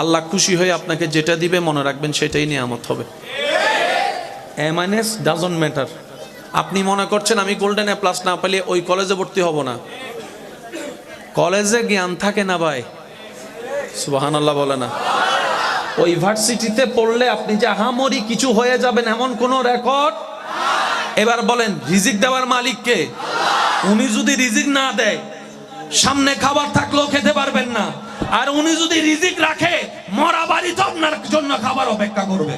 A: আল্লাহ খুশি হয়ে আপনাকে যেটা দিবে মনে রাখবেন সেটাই নিয়ামত হবে। MIS doesn't matter. আপনি মনে করছেন আমি গোল্ডেন এ প্লাস না পেলে ওই কলেজে ভর্তি হব না, কলেজে জ্ঞান থাকে না ভাই, সুবহানাল্লাহ বলে না। ওই ইউনিভার্সিটিতে পড়লে আপনি যে আহামরি কিছু হয়ে যাবেন এমন কোন রেকর্ড। এবার বলেন রিজিক দেওয়ার মালিক কে? উনি যদি রিজিক না দেয়, সামনে খাবার থাকলেও খেতে পারবেন না। আর উনি যদি রিজিক রাখে, মরা বাড়িতে আপনার জন্য খাবার অপেক্ষা করবে।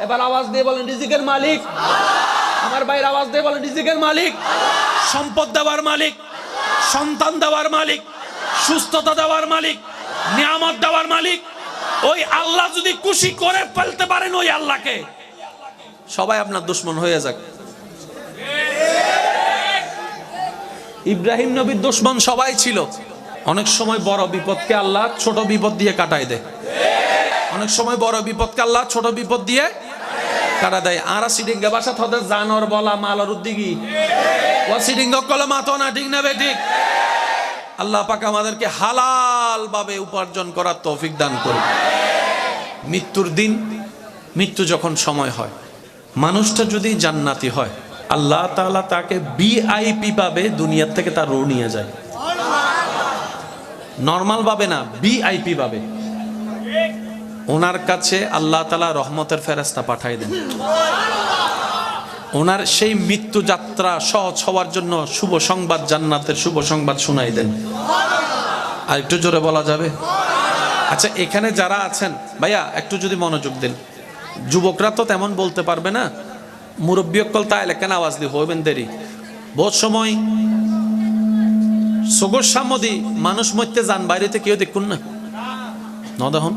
A: এবার আওয়াজ দিয়ে বলেন রিজিকের মালিক। আমার ভাইয়ের আওয়াজ দিয়ে বলেন রিজিকের মালিক। সম্পদ দেওয়ার মালিক, সন্তান দেওয়ার মালিক, সুস্থতা দেওয়ার মালিক, নিয়ামত দেওয়ার মালিক। ওই আল্লাহ যদি খুশি করে ফেলতে পারেন ওই আল্লাহকে, সবাই আপনার দুশমন হয়ে যাক। ইব্রাহিম নবীর দুশমন সবাই ছিল। অনেক সময় বড় বিপদকে আল্লাহ ছোট বিপদ দিয়ে কাটায় দেয়। অনেক সময় বড় বিপদকে আল্লাহ ছোট বিপদ দিয়ে কাটা দেয়। আরা সিডিঙ্গা বাসা থদের জানর বলা মালর উদ্দিগি ও সিডিঙ্গ কলে মাতো না, ঠিক না বেঠিক? আল্লাহ পাক আমাদেরকে হালাল ভাবে উপার্জন করার তৌফিক দান করুন। মৃত্যুর দিন, মৃত্যু যখন সময় হয়, মানুষটা যদি জান্নাতি হয়, আল্লাহ তাআলা তাকে ভিআইপি পাবে, দুনিয়ার থেকে তার রূহ নিয়ে যায়। নরমাল ভাবে না, ভিআইপি পাবে। ওনার কাছে আল্লাহ তাআলা রহমতের ফেরেশতা পাঠায় দেন। ওনার সেই মৃত্যু যাত্রা সহজ হওয়ার জন্য শুভ সংবাদ, জান্নাতের শুভ সংবাদ শোনাই দেন। আর একটু জোরে বলা যাবে? আচ্ছা এখানে যারা আছেন ভাইয়া একটু যদি মনোযোগ দেন। যুবকরা তো তেমন বলতে পারবে না, মুরব্বী অকল তাই লেখেন আওয়াজ দিয়ে হইবেন দেরি। বহুত সময় সগর সামদি মানুষ মরতে যান, বাইরেতে কেউ দেখুন না, ন দেখুন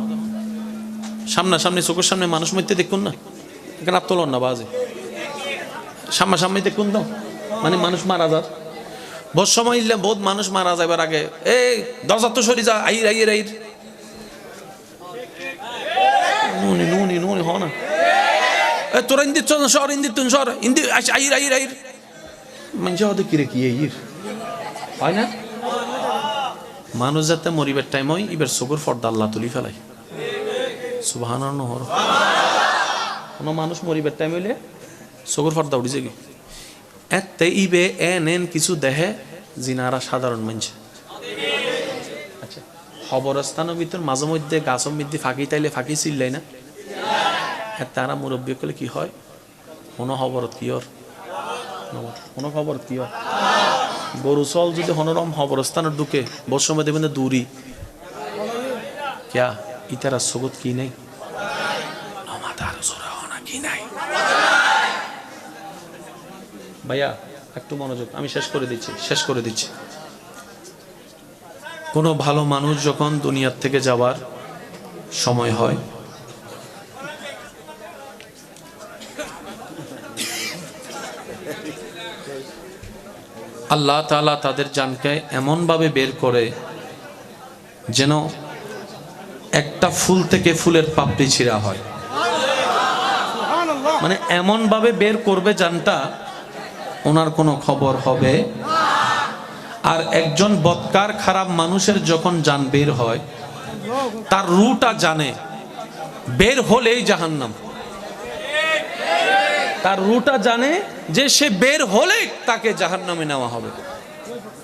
A: সামনাসামনি চোখের সামনে মানুষ মধ্যে দেখুন না, এখানে আর তোলন না বাজে, সামনাসামনি দেখুন তো, মানে মানুষ মারা যায় বহুত সময় ইল্লে বহুত মানুষ মারা যাবার আগে এই দরজা তো সরি যা আইর আইর আইর নুনি নুনি নুনি হ না তোরা ইন্দির চল সর ইন্দির তুন সর ইন্দি আইর আইর আইর মানুষ হতে কিরে কি আইর হয় না। মানুষ যাতে মরিবার টাইম হয় এবার চকুর ফর্দা আল্লাহ তুলি ফেলাই সুবহানাল্লাহ। কোনো মানুষ মরিবার টাইম হইলে চকুর ফর্দা উঠিছে কি এতে ইবে এন কিছু দেহে জিনারা সাধারণ মানুষ। আচ্ছা খবরস্থানের ভিতর মাঝে মধ্যে গাছের মধ্যে ফাঁকি তাইলে ফাঁকি চিল্লাই না, তারা মুরব্বী করলে কি হয় কোনো খবরত কি ওর কোনো খবর কি হয় গরু চল যদি হনরম খবরস্থানের ঢুকে বস সময় দেবেন দূরি ক্যা ইতারা সগত কি নেই আমাদের জোরা হনা কি নাই। ভাইয়া একটু মনোযোগ, আমি শেষ করে দিচ্ছি। কোনো ভালো মানুষ যখন দুনিয়ার থেকে যাওয়ার সময় হয় আল্লাহ তাআলা তাদের জানকে এমনভাবে বের করে যেন একটা ফুল থেকে ফুলের পাপড়ি ছিঁড়া হয়, মানে এমনভাবে বের করবে জানটা ওনার কোনো খবর হবে। আর একজন বদকার খারাপ মানুষের যখন জান বের হয় তার রুটা জানে বের হলেই জাহান্নাম, তার রুটা জানে যে সে বের হলে তাকে জাহান্নামে নেওয়া হবে।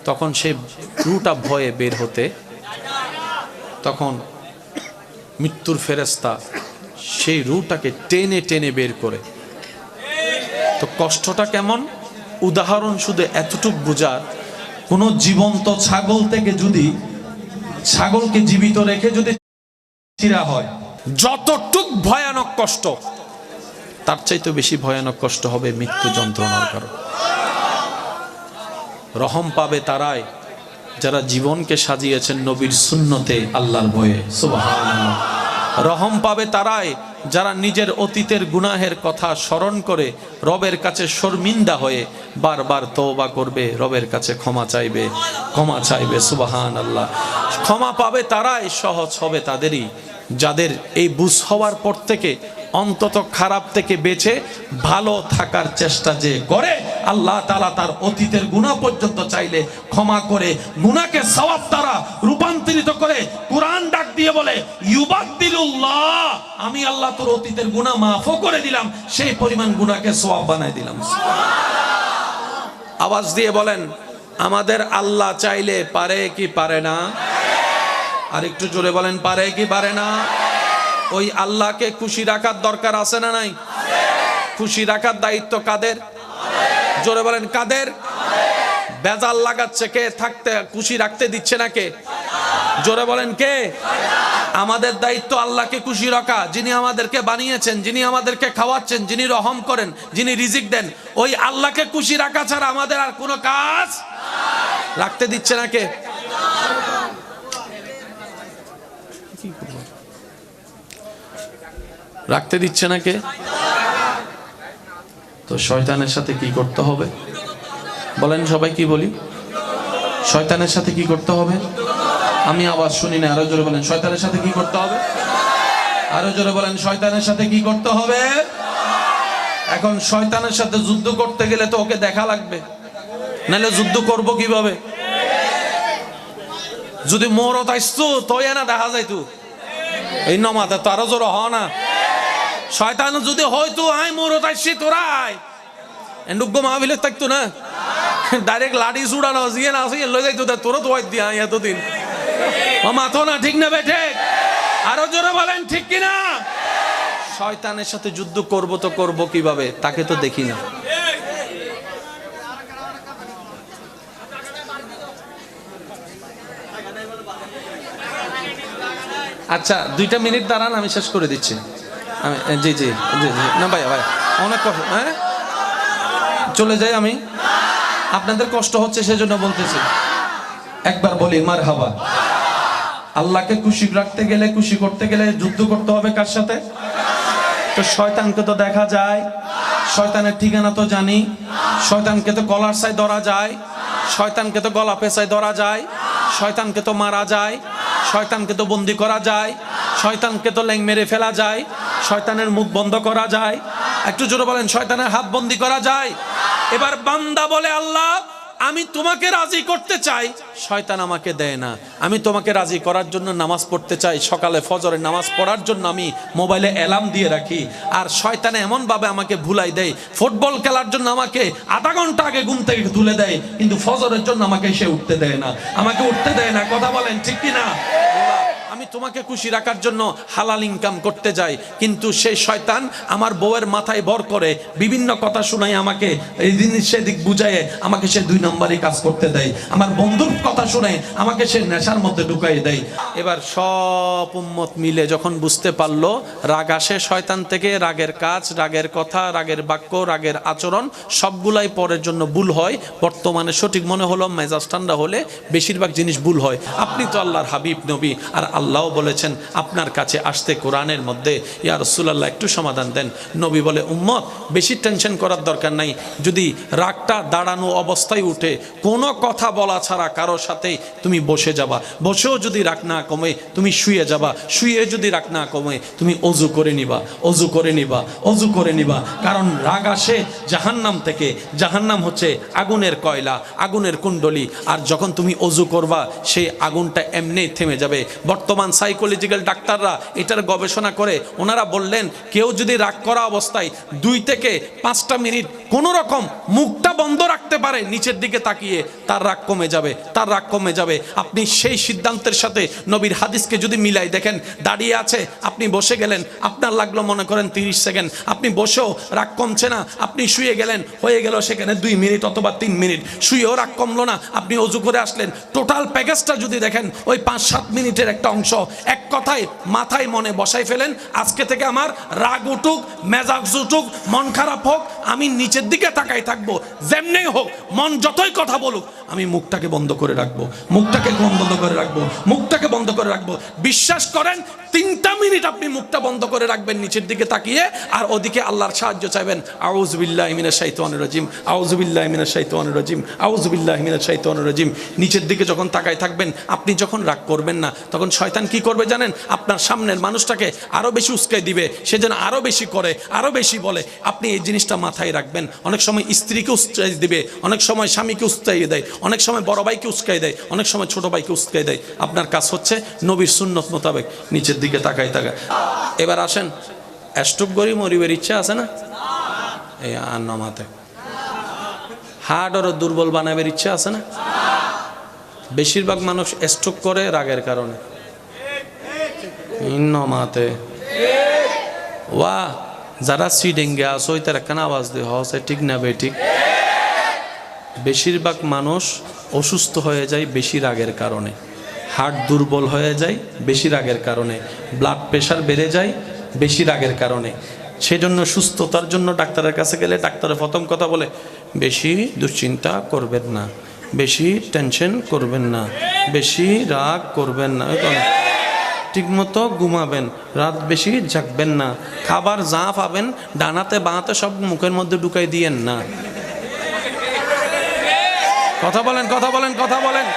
A: তখন সে রুটা ভয়ে বের হতে, তখন মৃত্যুর ফেরেশতা সেই রুটাকে টেনে টেনে বের করে। তো কষ্টটা কেমন উদাহরণ শুধু এতটুক বোঝার, কোন জীবন্ত ছাগল থেকে যদি ছাগলকে জীবিত রেখে যদি ছিঁড়া হয় যতটুক ভয়ানক কষ্ট তার চাইতে বেশি ভয়ানক কষ্ট হবে মৃত্যু যন্ত্রণার কারণ। রহম পাবে তারাই যারা জীবনকে সাজিয়েছেন নবীর সুন্নতে আল্লাহর ভয়ে সুবহানাল্লাহ। রহম পাবে তারাই যারা নিজের অতীতের গুনাহের কথা স্মরণ করে রবের কাছে শর্মিন্দা হয়ে বারবার তওবা করবে, রবের কাছে ক্ষমা চাইবে সুবহানাল্লাহ। ক্ষমা পাবে তারাই, সহজ হবে তাদেরই যাদের এই বুঝ হওয়ার পর থেকে অন্তত খারাপ থেকে বেঁচে ভালো থাকার চেষ্টা যে করে, আল্লাহ তাআলা তার অতীতের গুনাহ পর্যন্ত চাইলে ক্ষমা করে গুনাহকে সওয়াব দ্বারা রূপান্তরিত করে। কুরআন ডাক দিয়ে বলে ইউবাদদিলুল্লাহ, আমি আল্লাহ তোর অতীতের গুনাহ মাফও করে দিলাম, সেই পরিমাণ গুনাহকে সওয়াব বানাই দিলাম। আওয়াজ দিয়ে বলেন আমাদের আল্লাহ চাইলে পারে কি পারে না? আর একটু জোরে বলেন পারে কি পারে না? ওই আল্লাহকে খুশি রাখার দরকার আছে না নাই? খুশি রাখার দায়িত্ব কাদের? জোরে বলেন কাদের? বেজাল লাগাচ্ছে কে? থাকতে খুশি রাখতে দিচ্ছে না কে? জোরে বলেন কে? আমাদের দায়িত্ব আল্লাহকে খুশি রাখা, যিনি আমাদেরকে বানিয়েছেন, যিনি আমাদেরকে খাওয়াচ্ছেন, যিনি রহম করেন, যিনি রিজিক দেন, ওই আল্লাহকে খুশি রাখা ছাড়া আমাদের আর কোনো কাজ রাখতে দিচ্ছে না কে? রাখতে দিচ্ছে না কে? তো শয়তানের সাথে কি করতে হবে বলেন? সবাই কি বলি? শয়তানের সাথে কি করতে হবে? আমি আওয়াজ শুনি না, আরো জোরে বলেন শয়তানের সাথে কি করতে হবে? আরো জোরে বলেন শয়তানের সাথে কি করতে হবে? এখন শয়তানের সাথে যুদ্ধ করতে গেলে তো ওকে দেখা লাগবে, নাহলে যুদ্ধ করব কিভাবে? যদি মোরত আসতো তো না দেখা যাইতো এই নমাতে, তো আরো জোরে হ না। শয়তান যদি হয়তো আই মোরত আসছি তোরা আয় এন্ডুগ্য মাহফিলে থাকতো না, ডাইরেক্ট লাঠি চুড়ানো জিয়ে না আসি লই যাইতো, তোরা তো ওয়াই দিয়া এতদিন মাথো না, ঠিক না বেঠে? আরো জোরে বলেন ঠিক কিনা? শয়তানের সাথে যুদ্ধ করব তো করব কিভাবে? তাকে তো দেখি না। আচ্ছা 2 মিনিট দাঁড়ান, আমি শেষ করে দিচ্ছি। জি জি জি জি না ভাই অনেক কষ্ট, হ্যাঁ চলে যাই আমি, আপনাদের কষ্ট হচ্ছে সেজন্য বলতেছি। একবার বলি মারহাবা। আল্লাহকে খুশি রাখতে গেলে, খুশি করতে গেলে যুদ্ধ করতে হবে কার সাথে? তো শয়তানকে তো দেখা যায়, শয়তানের ঠিকানা তো জানি, শয়তানকে তো গলার সাই ধরা যায়, শয়তানকে তো গলা পেঁচায় ধরা যায়, শয়তানকে তো মারা যায়, শয়তানকে তো বন্দি করা যায়, শয়তানকে তো ল্যাং মেরে ফেলা যায়, শয়তানের মুখ বন্ধ করা যায়। একটু জোরে বলেন, শয়তানের হাত বন্দি করা যায়। এবার বান্দা বলে, আল্লাহ আমি তোমাকে রাজি করতে চাই, শয়তান আমাকে দেয় না। আমি তোমাকে রাজি করার জন্য নামাজ পড়তে চাই, সকালে ফজরের নামাজ পড়ার জন্য আমি মোবাইলে অ্যালার্ম দিয়ে রাখি, আর শয়তানে এমনভাবে আমাকে ভুলাই দেয়, ফুটবল খেলার জন্য আমাকে আধা ঘন্টা আগে ঘুম থেকে তুলে দেয়, কিন্তু ফজরের জন্য আমাকে সে উঠতে দেয় না, আমাকে উঠতে দেয় না। কথা বলেন ঠিক কি না? আমি তোমাকে খুশি রাখার জন্য হালাল ইনকাম করতে যাই, কিন্তু সেই শয়তান আমার বউয়ের মাথায় ভর করে বিভিন্ন কথা শোনাই, আমাকে এই জিনিস সেদিক বুঝায় আমাকে সে 2 নম্বরই কাজ করতে দেয়, আমার বন্ধুর কথা শুনে আমাকে সে নেশার মধ্যে ঢুকাই দেয়। এবার সব উম্মত মিলে যখন বুঝতে পারলো রাগ আসে শয়তান থেকে, রাগের কাজ, রাগের কথা, রাগের বাক্য, রাগের আচরণ সবগুলাই পরের জন্য ভুল হয়। বর্তমানে সঠিক মনে হলো মেজাজ ঠান্ডা হলে বেশিরভাগ জিনিস ভুল হয়। আপনি তো আল্লাহর হাবিব নবী, আর আল্লাহ বলেছেন আপনার কাছে আসতে কোরআনের মধ্যে, ইয়া রাসূলুল্লাহ একটু সমাধান দেন। নবী বলে, উম্মত বেশি টেনশন করার দরকার নাই, যদি রাগটা দাঁড়ানো অবস্থায় উঠে কোনো কথা বলা ছাড়া কারোর সাথে তুমি বসে যাবা, বসেও যদি রাগ না কমে তুমি শুয়ে যাবা, শুয়ে যদি রাগ না কমে তুমি অজু করে নিবা, অজু করে নিবা, অজু করে নিবা। কারণ রাগ আসে জাহান্নাম থেকে, জাহান্নাম হচ্ছে আগুনের কয়লা, আগুনের কুণ্ডলী, আর যখন তুমি অজু করবা সেই আগুনটা এমনি থেমে যাবে। বর্তমান সাইকোলজিক্যাল ডাক্তাররা এটার গবেষণা করে ওনারা বললেন, কেউ যদি রাগ করা অবস্থায় 2 থেকে 5টা মিনিট কোনো রকম মুখটা বন্ধ রাখতে পারে নিচের দিকে তাকিয়ে, তার রাগ কমে যাবে, তার রাগ কমে যাবে। আপনি সেই সিদ্ধান্তের সাথে নবীর হাদিসকে যদি মিলাই দেখেন, দাঁড়িয়ে আছে আপনি বসে গেলেন, আপনার লাগলো মনে করেন 30 সেকেন্ড, আপনি বসেও রাগ কমছে না, আপনি শুয়ে গেলেন, হয়ে গেল সেখানে 2 মিনিট অথবা 3 মিনিট, শুয়েও রাগ কমলো না, আপনি অজু করে আসলেন। টোটাল প্যাকেজটা যদি দেখেন ওই 5-7 মিনিটের একটা অংশ। এক কথায় মাথায় মনে বসাই ফেলেন, আজকে থেকে আমার রাগ উঠুক, মেজাজ উঠুক, মন খারাপ হোক, আমি নিচের দিকে তাকাই থাকবো, যেমনি হোক, মন যতই কথা বলুক, আমি মুখটাকে বন্ধ করে রাখবো, মুখটাকে বন্ধ করে রাখবো, মুখটাকে বন্ধ করে রাখবো। বিশ্বাস করেন 3টা মিনিট আপনি মুখটা বন্ধ করে রাখবেন নিচের দিকে তাকিয়ে, আর ওদিকে আল্লাহর সাহায্য চাইবেন। আউযু বিল্লাহি মিনাশ শাইতানির রাজিম, আউযু বিল্লাহি মিনাশ শাইতানির রাজিম, আউযু বিল্লাহি মিনাশ শাইতানির রাজিম। নিচের দিকে যখন তাকাই থাকবেন, আপনি যখন রাগ করবেন না, তখন শয়তান কি করবে জানেন? আপনার সামনের মানুষটাকে আরো বেশি উস্কাই দিবে, সে যেন আরো বেশি করে, আরো বেশি বলে। আপনি এই জিনিসটা মাথায় রাখবেন। অনেক সময় স্ত্রীকে উস্কাই দিবে, অনেক সময় স্বামীকে উস্কাই দেয়, অনেক সময় বড় ভাইকে উস্কাই দেয়, অনেক সময় ছোট ভাইকে উস্কাই দেয়। আপনার কাজ হচ্ছে নবীর সুন্নত মোতাবেক নিচের দিকে তাকাই থাকা। এবার আসেন, স্ট্রোক গরি মরিবের ইচ্ছা আছে না? এই আন্নামাতে হার্ট ওর দুর্বল বানাবের ইচ্ছা আছে না? বেশিরভাগ মানুষ স্ট্রোক করে রাগের কারণে। ইন্নমাতে ওয়া যারা সিডেঙ্গে আসো তার একখানা আওয়াজ দিয়ে হচ্ছে ঠিক না বে ঠিক? বেশিরভাগ মানুষ অসুস্থ হয়ে যায় বেশি রাগের কারণে, হার্ট দুর্বল হয়ে যায় বেশি রাগের কারণে, ব্লাড প্রেশার বেড়ে যায় বেশি রাগের কারণে। সেজন্য সুস্থতার জন্য ডাক্তারের কাছে গেলে ডাক্তারের প্রথম কথা বলে, বেশি দুশ্চিন্তা করবেন না, বেশি টেনশন করবেন না, বেশি রাগ করবেন না, ঠিকমতো ঘুমাবেন, রাত বেশি জাগবেন না, খাবার যা পাবেন ডানাতে বাঁতে সব মুখের মধ্যে ঢুকাই দিয়েন না। কথা বলেন, কথা বলেন, কথা বলেন।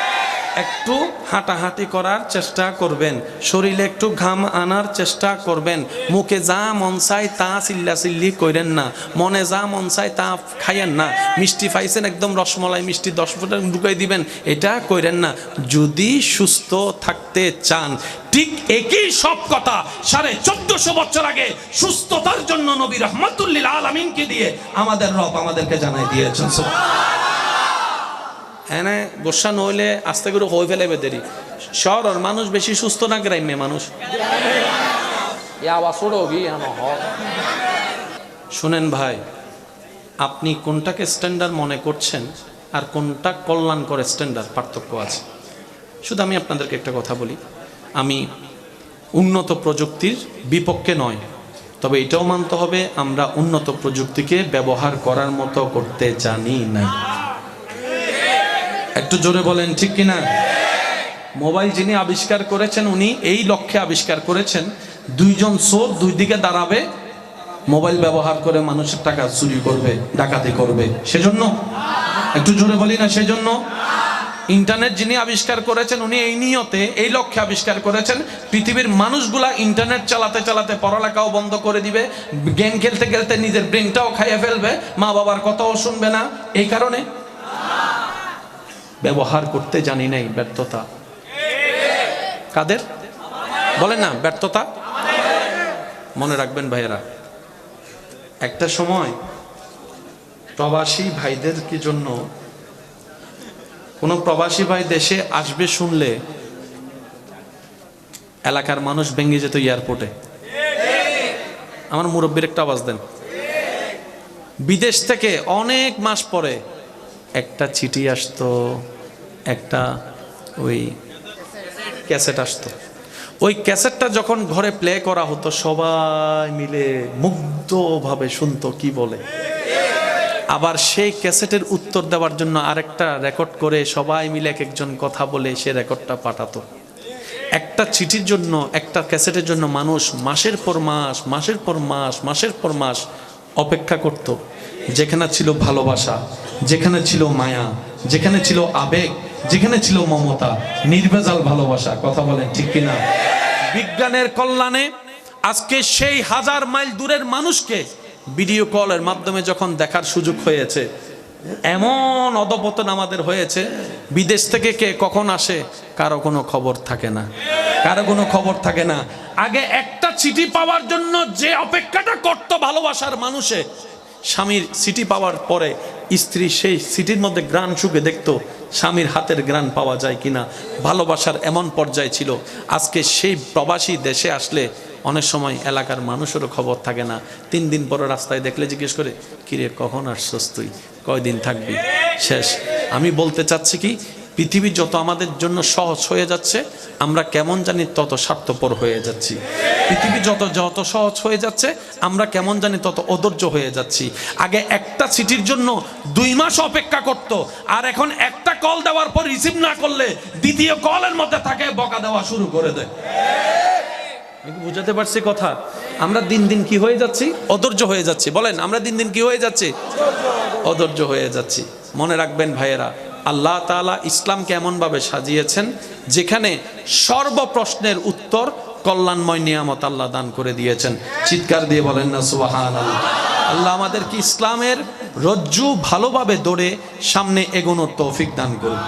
A: একটু হাঁটাহাঁটি করার চেষ্টা করবেন, শরীরে একটু ঘাম আনার চেষ্টা করবেন, মুখে যা মন চায় তা চিল্লাচিল্লি করেন না, মনে যা মন চায় তা খাইয়েন না। মিষ্টি পাইছেন একদম রসমলাই মিষ্টি 10 ফুটা ঢুকাই দিবেন, এটা করেন না। যদি সুস্থ থাকতে চান, ঠিক একই সব কথা 1450 বছর আগে সুস্থতার জন্য নবী রাহমাতুল লিল আলামিনকে দিয়ে আমাদের রব আমাদেরকে জানাই দিয়েছেন। এনে গোসা নইলে আস্তে করে হয়ে ফেলে বেদেরি। শহরের মানুষ বেশি সুস্থ না গ্রাম্য মানুষ? শুনেন ভাই, আপনি কোনটাকে স্ট্যান্ডার্ড মনে করছেন আর কোনটা কল্যাণকর স্ট্যান্ডার্ড, পার্থক্য আছে। শুধু আমি আপনাদেরকে একটা কথা বলি, আমি উন্নত প্রযুক্তির বিপক্ষে নয়, তবে এটাও মানতে হবে আমরা উন্নত প্রযুক্তিকে ব্যবহার করার মতো করতে জানি না। একটু জোরে বলেন ঠিক কিনা? মোবাইল যিনি আবিষ্কার করেছেন উনি এই লক্ষ্যে আবিষ্কার করেছেন, দুইজন চোর দুই দিকে দাঁড়াবে, মোবাইল ব্যবহার করে মানুষের টাকা চুরি করবে, ডাকাতি করবে, সেজন্য? একটু জোরে বলি না সেজন্য? ইন্টারনেট যিনি আবিষ্কার করেছেন উনি এই নিয়তে, এই লক্ষ্যে আবিষ্কার করেছেন, পৃথিবীর মানুষগুলা ইন্টারনেট চালাতে চালাতে পড়ালেখাও বন্ধ করে দিবে, গেম খেলতে খেলতে নিজের ব্রেনটাও খাইয়ে ফেলবে, মা বাবার কথাও শুনবে না। এই কারণে ব্যবহার করতে জানি নাই, ব্যর্থতা কাদের? বলেন না, ব্যর্থতা। মনে রাখবেন ভাইয়েরা, একটা সময় প্রবাসী ভাইদের কি জন্য কোন প্রবাসী ভাই দেশে আসবে শুনলে এলাকার মানুষ ভেঙে যেত এয়ারপোর্টে। আমার মুরব্বীর একটা আওয়াজ দেন। বিদেশ থেকে অনেক মাস পরে একটা চিঠি আসতো, একটা ওই ক্যাসেট আসতো। ওই ক্যাসেটটা যখন ঘরে প্লে করা হতো সবাই মিলে মুগ্ধভাবে শুনতো কি বলে। আবার সেই ক্যাসেটের উত্তর দেওয়ার জন্য আরেকটা রেকর্ড করে সবাই মিলে এক একজন কথা বলে সে রেকর্ডটা পাঠাতো। একটা চিঠির জন্য, একটা ক্যাসেটের জন্য মানুষ মাসের পর মাস, মাসের পর মাস, মাসের পর মাস অপেক্ষা করত। যেখানে ছিল ভালোবাসা, যেখানে ছিল মায়া, যেখানে ছিল আবেগ, যেখানে ছিল মমতা, নির্ভেজাল ভালোবাসা। কথা বলেন ঠিক কিনা? বিজ্ঞানের কল্যাণে আজকে সেই হাজার মাইল দূরের মানুষকে ভিডিও কলের মাধ্যমে যখন দেখার সুযোগ হয়েছে, এমন অধপতন আমাদের হয়েছে, বিদেশ থেকে কে কখন আসে কারো কোনো খবর থাকে না, কারো কোনো খবর থাকে না। আগে একটা চিঠি পাওয়ার জন্য যে অপেক্ষাটা করত ভালোবাসার মানুষে, স্বামীর চিঠি পাওয়ার পরে স্ত্রী সেই চিঠির মধ্যে গ্রাণ শুকে দেখতো স্বামীর হাতের গ্রাণ পাওয়া যায় কিনা। ভালোবাসার এমন পর্যায়ে ছিল। আজকে সেই প্রবাসী দেশে আসলে অনেক সময় এলাকার মানুষেরও খবর থাকে না। 3 দিন পরে রাস্তায় দেখলে জিজ্ঞেস করে, কিরে কখন আসছস তুই, কয়দিন থাকবি, শেষ। আমি বলতে চাচ্ছি কি, পৃথিবী যত আমাদের জন্য সহজ হয়ে যাচ্ছে, আমরা কেমন জানি তত স্বার্থপর হয়ে যাচ্ছি। পৃথিবী যত যত সহজ হয়ে যাচ্ছে, আমরা কেমন জানি তত অধৈর্য হয়ে যাচ্ছি। আগে একটা চিঠির জন্য 2 মাস অপেক্ষা করত, আর এখন একটা কল দেওয়ার পর রিসিভ না করলে দ্বিতীয় কলের মধ্যে তাকে বকা দেওয়া শুরু করে দেয়। বুঝাতে পারছি কথা? আমরা দিন দিন কি হয়ে যাচ্ছি? অধৈর্য হয়ে যাচ্ছি। বলেন, আমরা দিন দিন কি হয়ে যাচ্ছি? অধৈর্য হয়ে যাচ্ছি। মনে রাখবেন ভাইয়েরা, আল্লাহ তাআলা ইসলামকে এমনভাবে সাজিয়েছেন যেখানে সর্বপ্রশ্নের উত্তর কল্যাণময় নিয়ামত আল্লাহ দান করে দিয়েছেন। চিৎকার দিয়ে বলেন না সুবহানাল্লাহ। আল্লাহ আমাদেরকে ইসলামের রজ্জু ভালোভাবে ধরে সামনে এগোনোর তৌফিক দান করুন।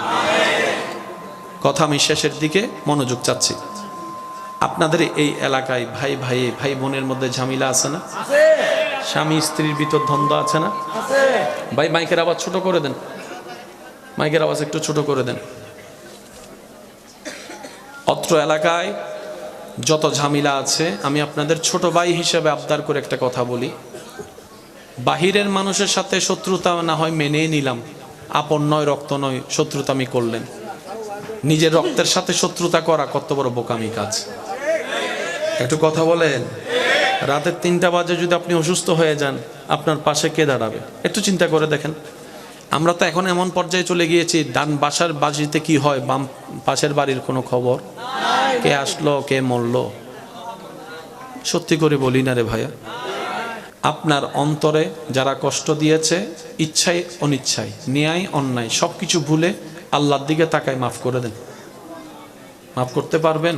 A: কথা আমি শেষের দিকে মনোযোগ চাচ্ছি। আপনাদের এই এলাকায় ভাই বোনের মধ্যে ঝামেলা আছে না? স্বামী স্ত্রীর ভিতর দ্বন্দ্ব আছে না? ভাই মাইকের আওয়াজ ছোট করে দেন, মাইকের আওয়াজ একটু ছোট করে দেন। অত্র এলাকায় যত ঝামেলা আছে, আমি আপনাদের ছোট ভাই হিসেবে আবদার করে একটা কথা বলি। বাহিরের মানুষের সাথে শত্রুতা না হয় মেনে নিলাম, আপন নয়, রক্ত নয়, শত্রুতা আমি করলেন। নিজের রক্তের সাথে শত্রুতা করা কত বড় বোকামি কাজ। একটু কথা বলেন। রাতের 3টা বাজে যদি আপনি অসুস্থ হয়ে যান, আপনার পাশে কে দাঁড়াবে? একটু চিন্তা করে দেখেন। আমরা তো এখন এমন পর্যায়ে চলে গিয়েছি, ডান বাসার বাজিতে কি হয় বাম পাশের বাড়ির কোনো খবর, কে আসলো কে মরল। সত্যি করে বলি না রে ভাইয়া, আপনার অন্তরে যারা কষ্ট দিয়েছে, ইচ্ছায় অনিচ্ছায়, ন্যায় অন্যায় সবকিছু ভুলে আল্লাহর দিকে তাকায় মাফ করে দেন। মাফ করতে পারবেন?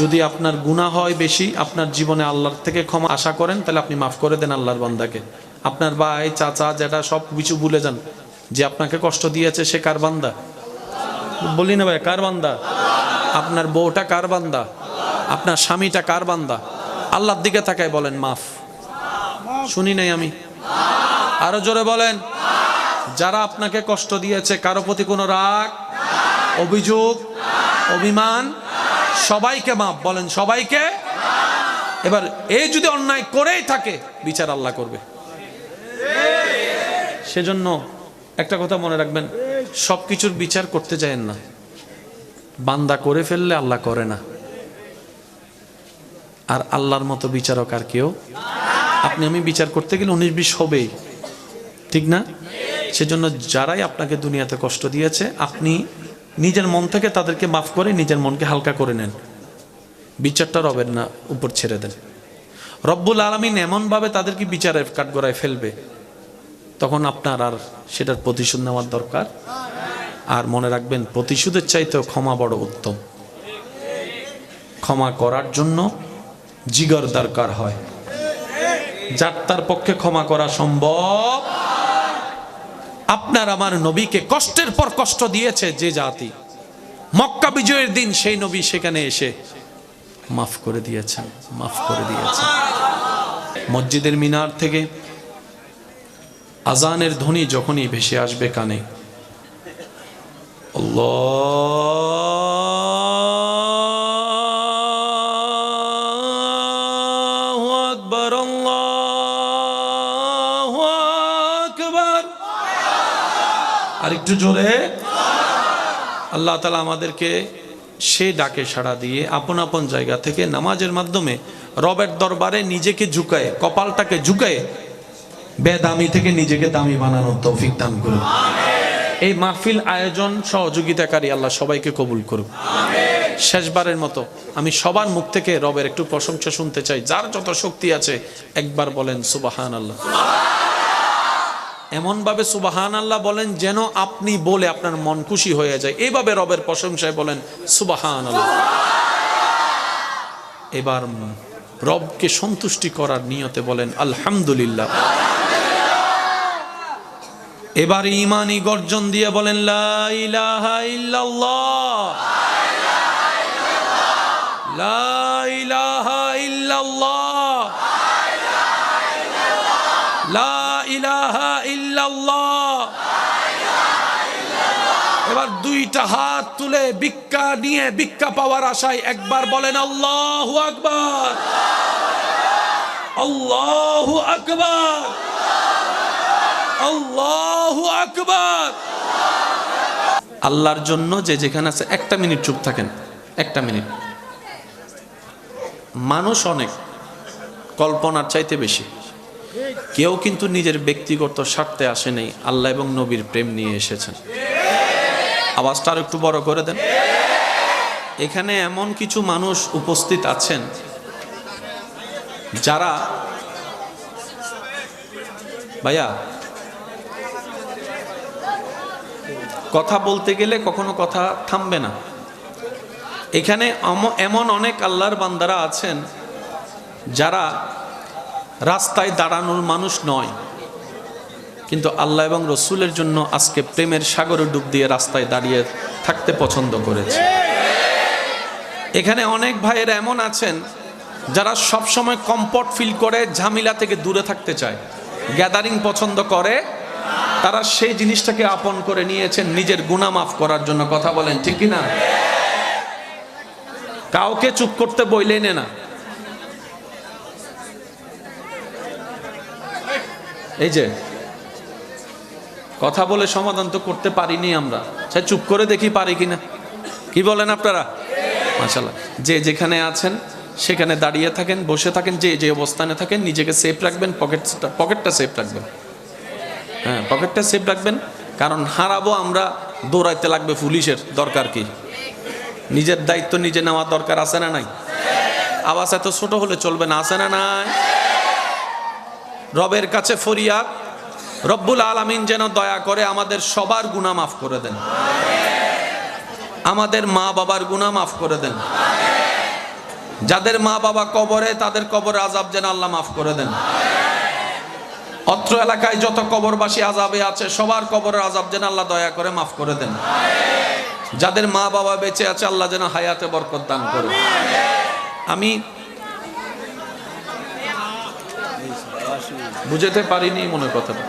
A: যদি আপনার গুনাহ হয় বেশি, আপনার জীবনে আল্লাহর থেকে ক্ষমা আশা করেন, তাহলে আপনি মাফ করে দেন আল্লাহর বান্দাকে। আপনার ভাই চাচা যেটা সব কিছু ভুলে যান। যে আপনাকে কষ্ট দিয়েছে সে কার বান্দা? বলি না ভাই, কার বান্দা? আপনার বউটা কার বান্দা? আপনার স্বামীটা কার বান্দা? আল্লাহর দিকে তাকায় বলেন মাফ। শুনি নাই আমি, আরো জোরে বলেন। যারা আপনাকে কষ্ট দিয়েছে, কারো প্রতি কোনো রাগ, অভিযোগ, অভিমান, সবাইকে মাফ বলেন, সবাইকে। এবার এই যদি অন্যায় করেই থাকে, বিচার আল্লাহ করবে। সেজন্য একটা কথা মনে রাখবেন, সবকিছুর বিচার করতে যায়েন না। বান্দা করে ফেললে আল্লাহ করে না, আর আল্লাহর মতো বিচারক আর কেউ। আপনি আমি বিচার করতে গেলে 19-20 হবেই, ঠিক না? সেজন্য যারাই আপনাকে দুনিয়াতে কষ্ট দিয়েছে, আপনি নিজের মন থেকে তাদেরকে মাফ করে নিজের মনকে হালকা করে নেন, বিচারটা রবের না উপর ছেড়ে দেন। রব্বুল আলামিন এমনভাবে তাদেরকে বিচারের কাঠগড়ায় ফেলবে, তখন আপনার আর সেটার প্রতিশোধ নেওয়ার দরকার। আর মনে রাখবেন, প্রতিশোধের চাইতেও ক্ষমা বড় উত্তম। ক্ষমা করার জন্য জিগর দরকার হয়, যার তার পক্ষে ক্ষমা করা সম্ভব। আপনার আমার নবীকে কষ্টের পর কষ্ট দিয়েছে যে জাতি, মক্কা বিজয়ের দিন সেই নবী সেখানে এসে মাফ করে দিয়েছেন, মাফ করে দিয়েছেন। মসজিদের মিনার থেকে আজানের ধ্বনি যখনই ভেসে আসবে কানে, আল্লাহু আকবার, আল্লাহু আকবার, আর একটু জোরে। আল্লাহ তাআলা আমাদেরকে সেই ডাকে সাড়া দিয়ে আপন আপন জায়গা থেকে নামাজের মাধ্যমে রবের দরবারে নিজেকে ঝুঁকায়, কপালটাকে ঝুঁকায় বেদামি থেকে নিজেকে দামি বানানোর তৌফিক দান করুন। এই মাহফিল আয়োজন সহযোগিতাকারী আল্লাহ সবাইকে কবুল করুন। শেষবারের মতো আমি সবার মুখ থেকে রবের একটু প্রশংসা শুনতে চাই। যার যত শক্তি আছে একবার বলেন সুবহানাল্লাহ। এমন ভাবে সুবহানাল্লাহ বলেন যেন আপনি বলে আপনার মন খুশি হয়ে যায়। এইভাবে রবের প্রশংসায় বলেন সুবহানাল্লাহ। এবার রবকে সন্তুষ্টি করার নিয়তে বলেন আলহামদুলিল্লাহ। এবার ঈমানি গর্জন দিয়ে বলেন লা ইলাহা ইল্লাল্লাহ, লা ইলাহা ইল্লাল্লাহ, লা ইলাহা ইল্লাল্লাহ। এবার দুইটা হাত তুলে ভিক্ষা নিয়ে ভিক্ষা পাওয়ার আশায় একবার বলেন আল্লাহু আকবার, আল্লাহু আকবার, আল্লাহু আকবার। আল্লাহর জন্য যে যেখানে আছে একটা মিনিট চুপ থাকেন, একটা মিনিট। মানুষ অনেক, কল্পনার চাইতে বেশি। কেউ কিন্তু নিজের ব্যক্তিগত স্বার্থে আসে নাই, আল্লাহ এবং নবীর প্রেম নিয়ে এসেছেন। আওয়াজটা আর একটু বড় করে দেন। এখানে এমন কিছু মানুষ উপস্থিত আছেন যারা, ভাইয়া কথা বলতে গেলে কখনো কথা থামবে না। এখানে এমন অনেক আল্লাহর বান্দারা আছেন যারা রাস্তায় দাঁড়ানোর মানুষ নয়, কিন্তু আল্লাহ এবং রসুলের জন্য আজকে প্রেমের সাগরে ডুব দিয়ে রাস্তায় দাঁড়িয়ে থাকতে পছন্দ করেছে। এখানে অনেক ভাইয়েরা এমন আছেন যারা সব সময় কমফর্ট ফিল করে, ঝামেলা থেকে দূরে থাকতে চায়, গ্যাদারিং পছন্দ করে। তারা সেই জিনিসটাকে আপন করে নিয়েছেন নিজের গুনাহ মাফ করার জন্য। কথা বলেন ঠিক কি না? কাউকে চুপ করতে বইলেই না। এই যে কথা বলে সমাধান তো করতে পারিনি আমরা, সে চুপ করে দেখি পারি কিনা। কি বলেন আপনারা? মাশাআল্লাহ। যে যেখানে আছেন সেখানে দাঁড়িয়ে থাকেন, বসে থাকেন, যে যে অবস্থানে থাকেন নিজেকে সেফ রাখবেন, পকেটটা সেফ রাখবেন। হ্যাঁ, পকেটটা সেফ রাখবেন, কারণ হারাবো আমরা, দৌড়াইতে লাগবে পুলিশের, দরকার কি? নিজের দায়িত্ব নিজে নেওয়ার দরকার আছে না নাই? আওয়াজ এত ছোট হলে চলবে না, আছে না নাই? রবের কাছে ফরিয়াদ, রব্বুল আলামিন যেন দয়া করে আমাদের সবার গুনাহ মাফ করে দেন, আমাদের মা বাবার গুনাহ মাফ করে দেন। যাদের মা বাবা কবরে, তাদের কবরে আযাব যেন আল্লাহ মাফ করে দেন। অত্র এলাকায় যত কবরবাসী আযাবে আছে সবার কবরের আযাব যেন আল্লাহ দয়া করে মাফ করে দেন। যাদের মা বাবা বেঁচে আছে আল্লাহ যেন হায়াতে বরকত দান করে। আমি বুঝাতে পারিনি মনে কথাটা।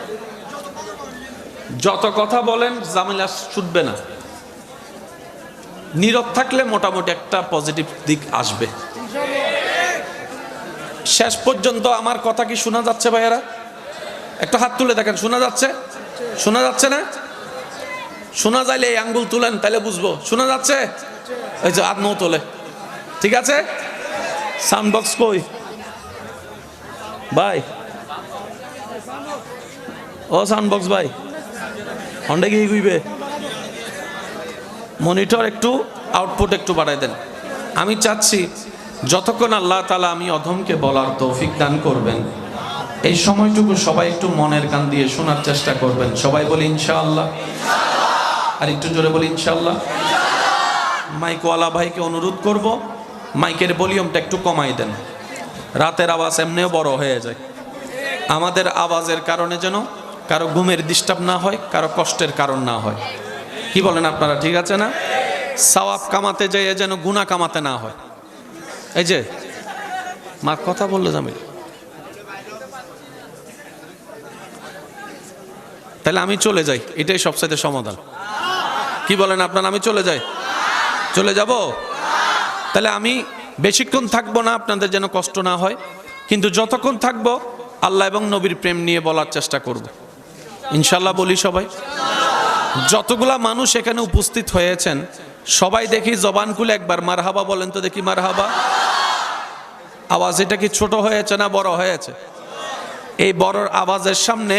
A: যত কথা বলেন ঝামেলা ছুটবে না, নীরব থাকলে মোটামুটি একটা পজিটিভ দিক আসবে। শেষ পর্যন্ত আমার কথা কি শোনা যাচ্ছে ভাইয়েরা? একটা হাত তুলে দেখেন, শোনা যাচ্ছে? শোনা যাচ্ছে না? শোনা যাইলে এই আঙ্গুল তুলেন, তাহলে বুঝবো শোনা যাচ্ছে। এই যে হাত নো তোলে, ঠিক আছে? সাউন্ড বক্স কই ভাই? ও সাউন্ড বক্স ভাই, হন্ডে কি গুইবে মনিটর একটু আউটপুট একটু বাড়াই দেন। আমি চাচ্ছি যতক্ষণ আল্লাহ তাআলা আমি অধমকে বলার তৌফিক দান করবেন, এই সময়টুকু সবাই একটু মনের কান দিয়ে শোনার চেষ্টা করবেন। সবাই বলি ইনশাআল্লাহ। আর একটু জোরে বলি ইনশাআল্লাহ। মাইকওয়ালা ভাইকে অনুরোধ করব, মাইকের ভলিউমটা একটু কমাই দেন। রাতের আওয়াজ এমনিও বড় হয়ে যায়। আমাদের আওয়াজের কারণে যেন কারো ঘুমের ডিস্টার্ব না হয়, কারো কষ্টের কারণ না হয়। কি বলেন আপনারা, ঠিক আছে না? সওয়াব কামাতে যেয়ে যেন গুনাহ কামাতে না হয়। এই যে মা কথা বললো জামিল, তাহলে আমি চলে যাই, এটাই সবচেয়ে সমাধান। কি বলেন আপনারা, আমি চলে যাই? চলে যাব? তাহলে আমি বেশিক্ষণ থাকবো না, আপনাদের যেন কষ্ট না হয়, কিন্তু যতক্ষণ থাকবো আল্লাহ এবং নবীর প্রেম নিয়ে বলার চেষ্টা করব ইনশাআল্লাহ। বলি সবাই, যতগুলা মানুষ এখানে উপস্থিত হয়েছেন সবাই দেখি জবান খুলে একবার মারহাবা বলেন তো দেখি, মারহাবা। আওয়াজ এটা কি ছোট হয়েছে না বড় হয়েছে? এই বড় আওয়াজের সামনে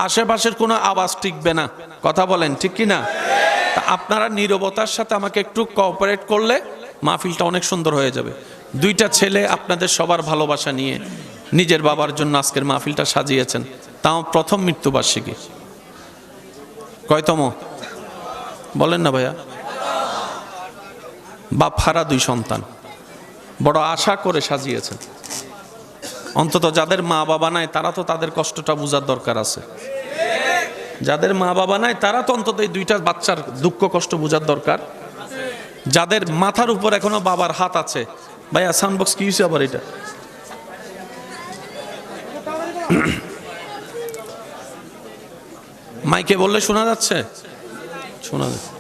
A: আশেপাশের কোনো আওয়াজ টিকবে না। কথা বলেন ঠিক কি না? আপনারা নীরবতার সাথে আমাকে একটু কোঅপারেট করলে মাহফিলটা অনেক সুন্দর হয়ে যাবে। দুইটা ছেলে আপনাদের সবার ভালোবাসা নিয়ে নিজের বাবার জন্য আজকের মাহফিলটা সাজিয়েছেন, তাও প্রথম মৃত্যুবার্ষিকী। কয়তম বলেন না ভাইয়া? বাপ হারা দুই সন্তান, বড় আশা করে সাজিয়েছেন। অন্তত যাদের মা বাবা নাই তারা তো তাদের কষ্টটা বোঝার দরকার আছে। যাদের মা বাবা নাই তারা তো অন্তত এই দুইটা বাচ্চার দুঃখ কষ্ট বোঝার দরকার। যাদের মাথার উপর এখনো বাবার হাত আছে, ভাইয়া সাউন্ড বক্স কি হয়েছে আবার এটা? মাইকে বললে শোনা যাচ্ছে? শোনা যাচ্ছে।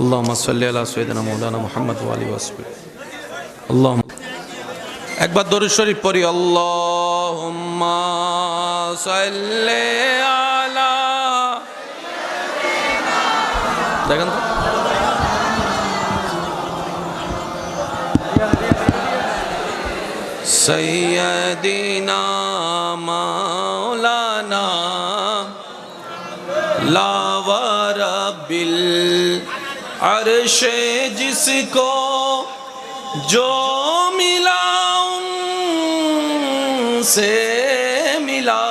A: আল্লাহুম্মা সাল্লি আলা সাইয়্যিদিনা মাওলানা মুহাম্মদ ওয়া আলিহি ওয়া সাহবিহি। আল্লাহুম্মা, একবার দরুদ শরীফ পড়ি। আল্লাহুম্মা সাল্লি আলা, দেখেন তো সাইয়্যিদিনা মাওলানা লা ওয়া রাব্বিল अर्श जिसको जो मिला उनसे मिला,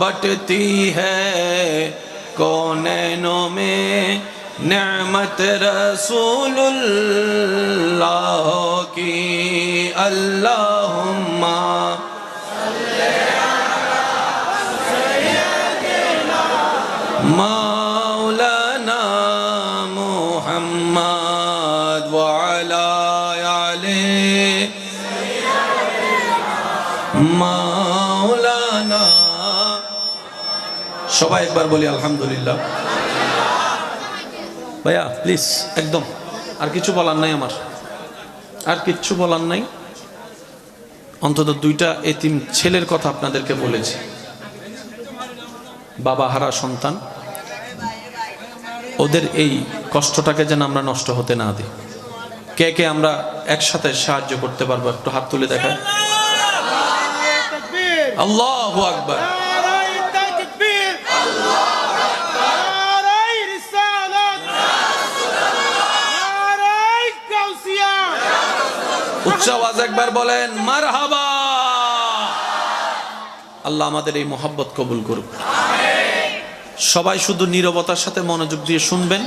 A: बटती है कौनैनों में नेमत रसूलुल्लाह की। अल्लाहुम्मा मौलाना मुहम्मद व अला आले मौलाना। সবাই একবার বলি আলহামদুলিল্লাহ। ভাইয়া প্লিজ, একদম আর কিছু বলার নাই আমার, আর কিচ্ছু বলার নাই। অন্তত দুইটা এতিম ছেলের কথা আপনাদেরকে বলেছি, বাবা হারা সন্তান। ওদের এই কষ্টটাকে যেন আমরা নষ্ট হতে না দিই। কে কে আমরা একসাথে সাহায্য করতে পারবো একটু হাত তুলে দেখায়। আল্লাহু আকবার। উচ্চ আওয়াজ একবার বলেন মারহাবা। আল্লাহ আমাদের এই মোহাব্বত কবুল করুক। সবাই শুধু নীরবতার সাথে মনোযোগ দিয়ে শুনবেন।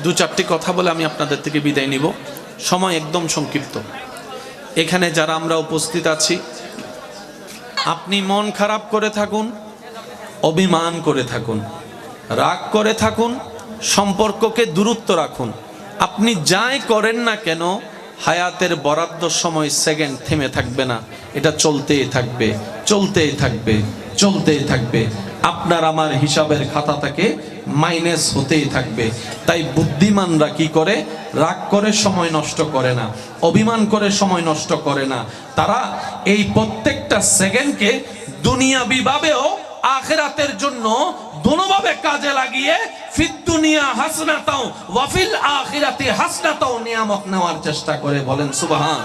A: দু চারটি কথা বলে আমি আপনাদের থেকে বিদায় নিব, সময় একদম সংক্ষিপ্ত। এখানে যারা আমরা উপস্থিত আছি, আপনি মন খারাপ করে থাকুন, অভিমান করে থাকুন, রাগ করে থাকুন, সম্পর্ককে দূরত্ব রাখুন, আপনি যাই করেন না কেন হায়াতের বরাদ্দ সময় সেকেন্ড থেমে থাকবে না, এটা চলতেই থাকবে, চলতেই থাকবে, চলতেই থাকবে। আপনার আমার হিসাবের খাতা থেকে মাইনাস হতেই থাকবে। তাই বুদ্ধিমানরা কি করে? রাগ করে সময় নষ্ট করে না, অভিমান করে সময় নষ্ট করে না। তারা এই প্রত্যেকটা সেকেন্ডকে দুনিয়াবি ভাবেও আখিরাতের জন্য দুনোভাবে কাজে লাগিয়ে ফিদ দুনিয়া হাসনাতাও ওয়া ফিল আখিরাতি হাসনাতাও নিয়ামত নেওয়ার চেষ্টা করে। বলেন সুবহান।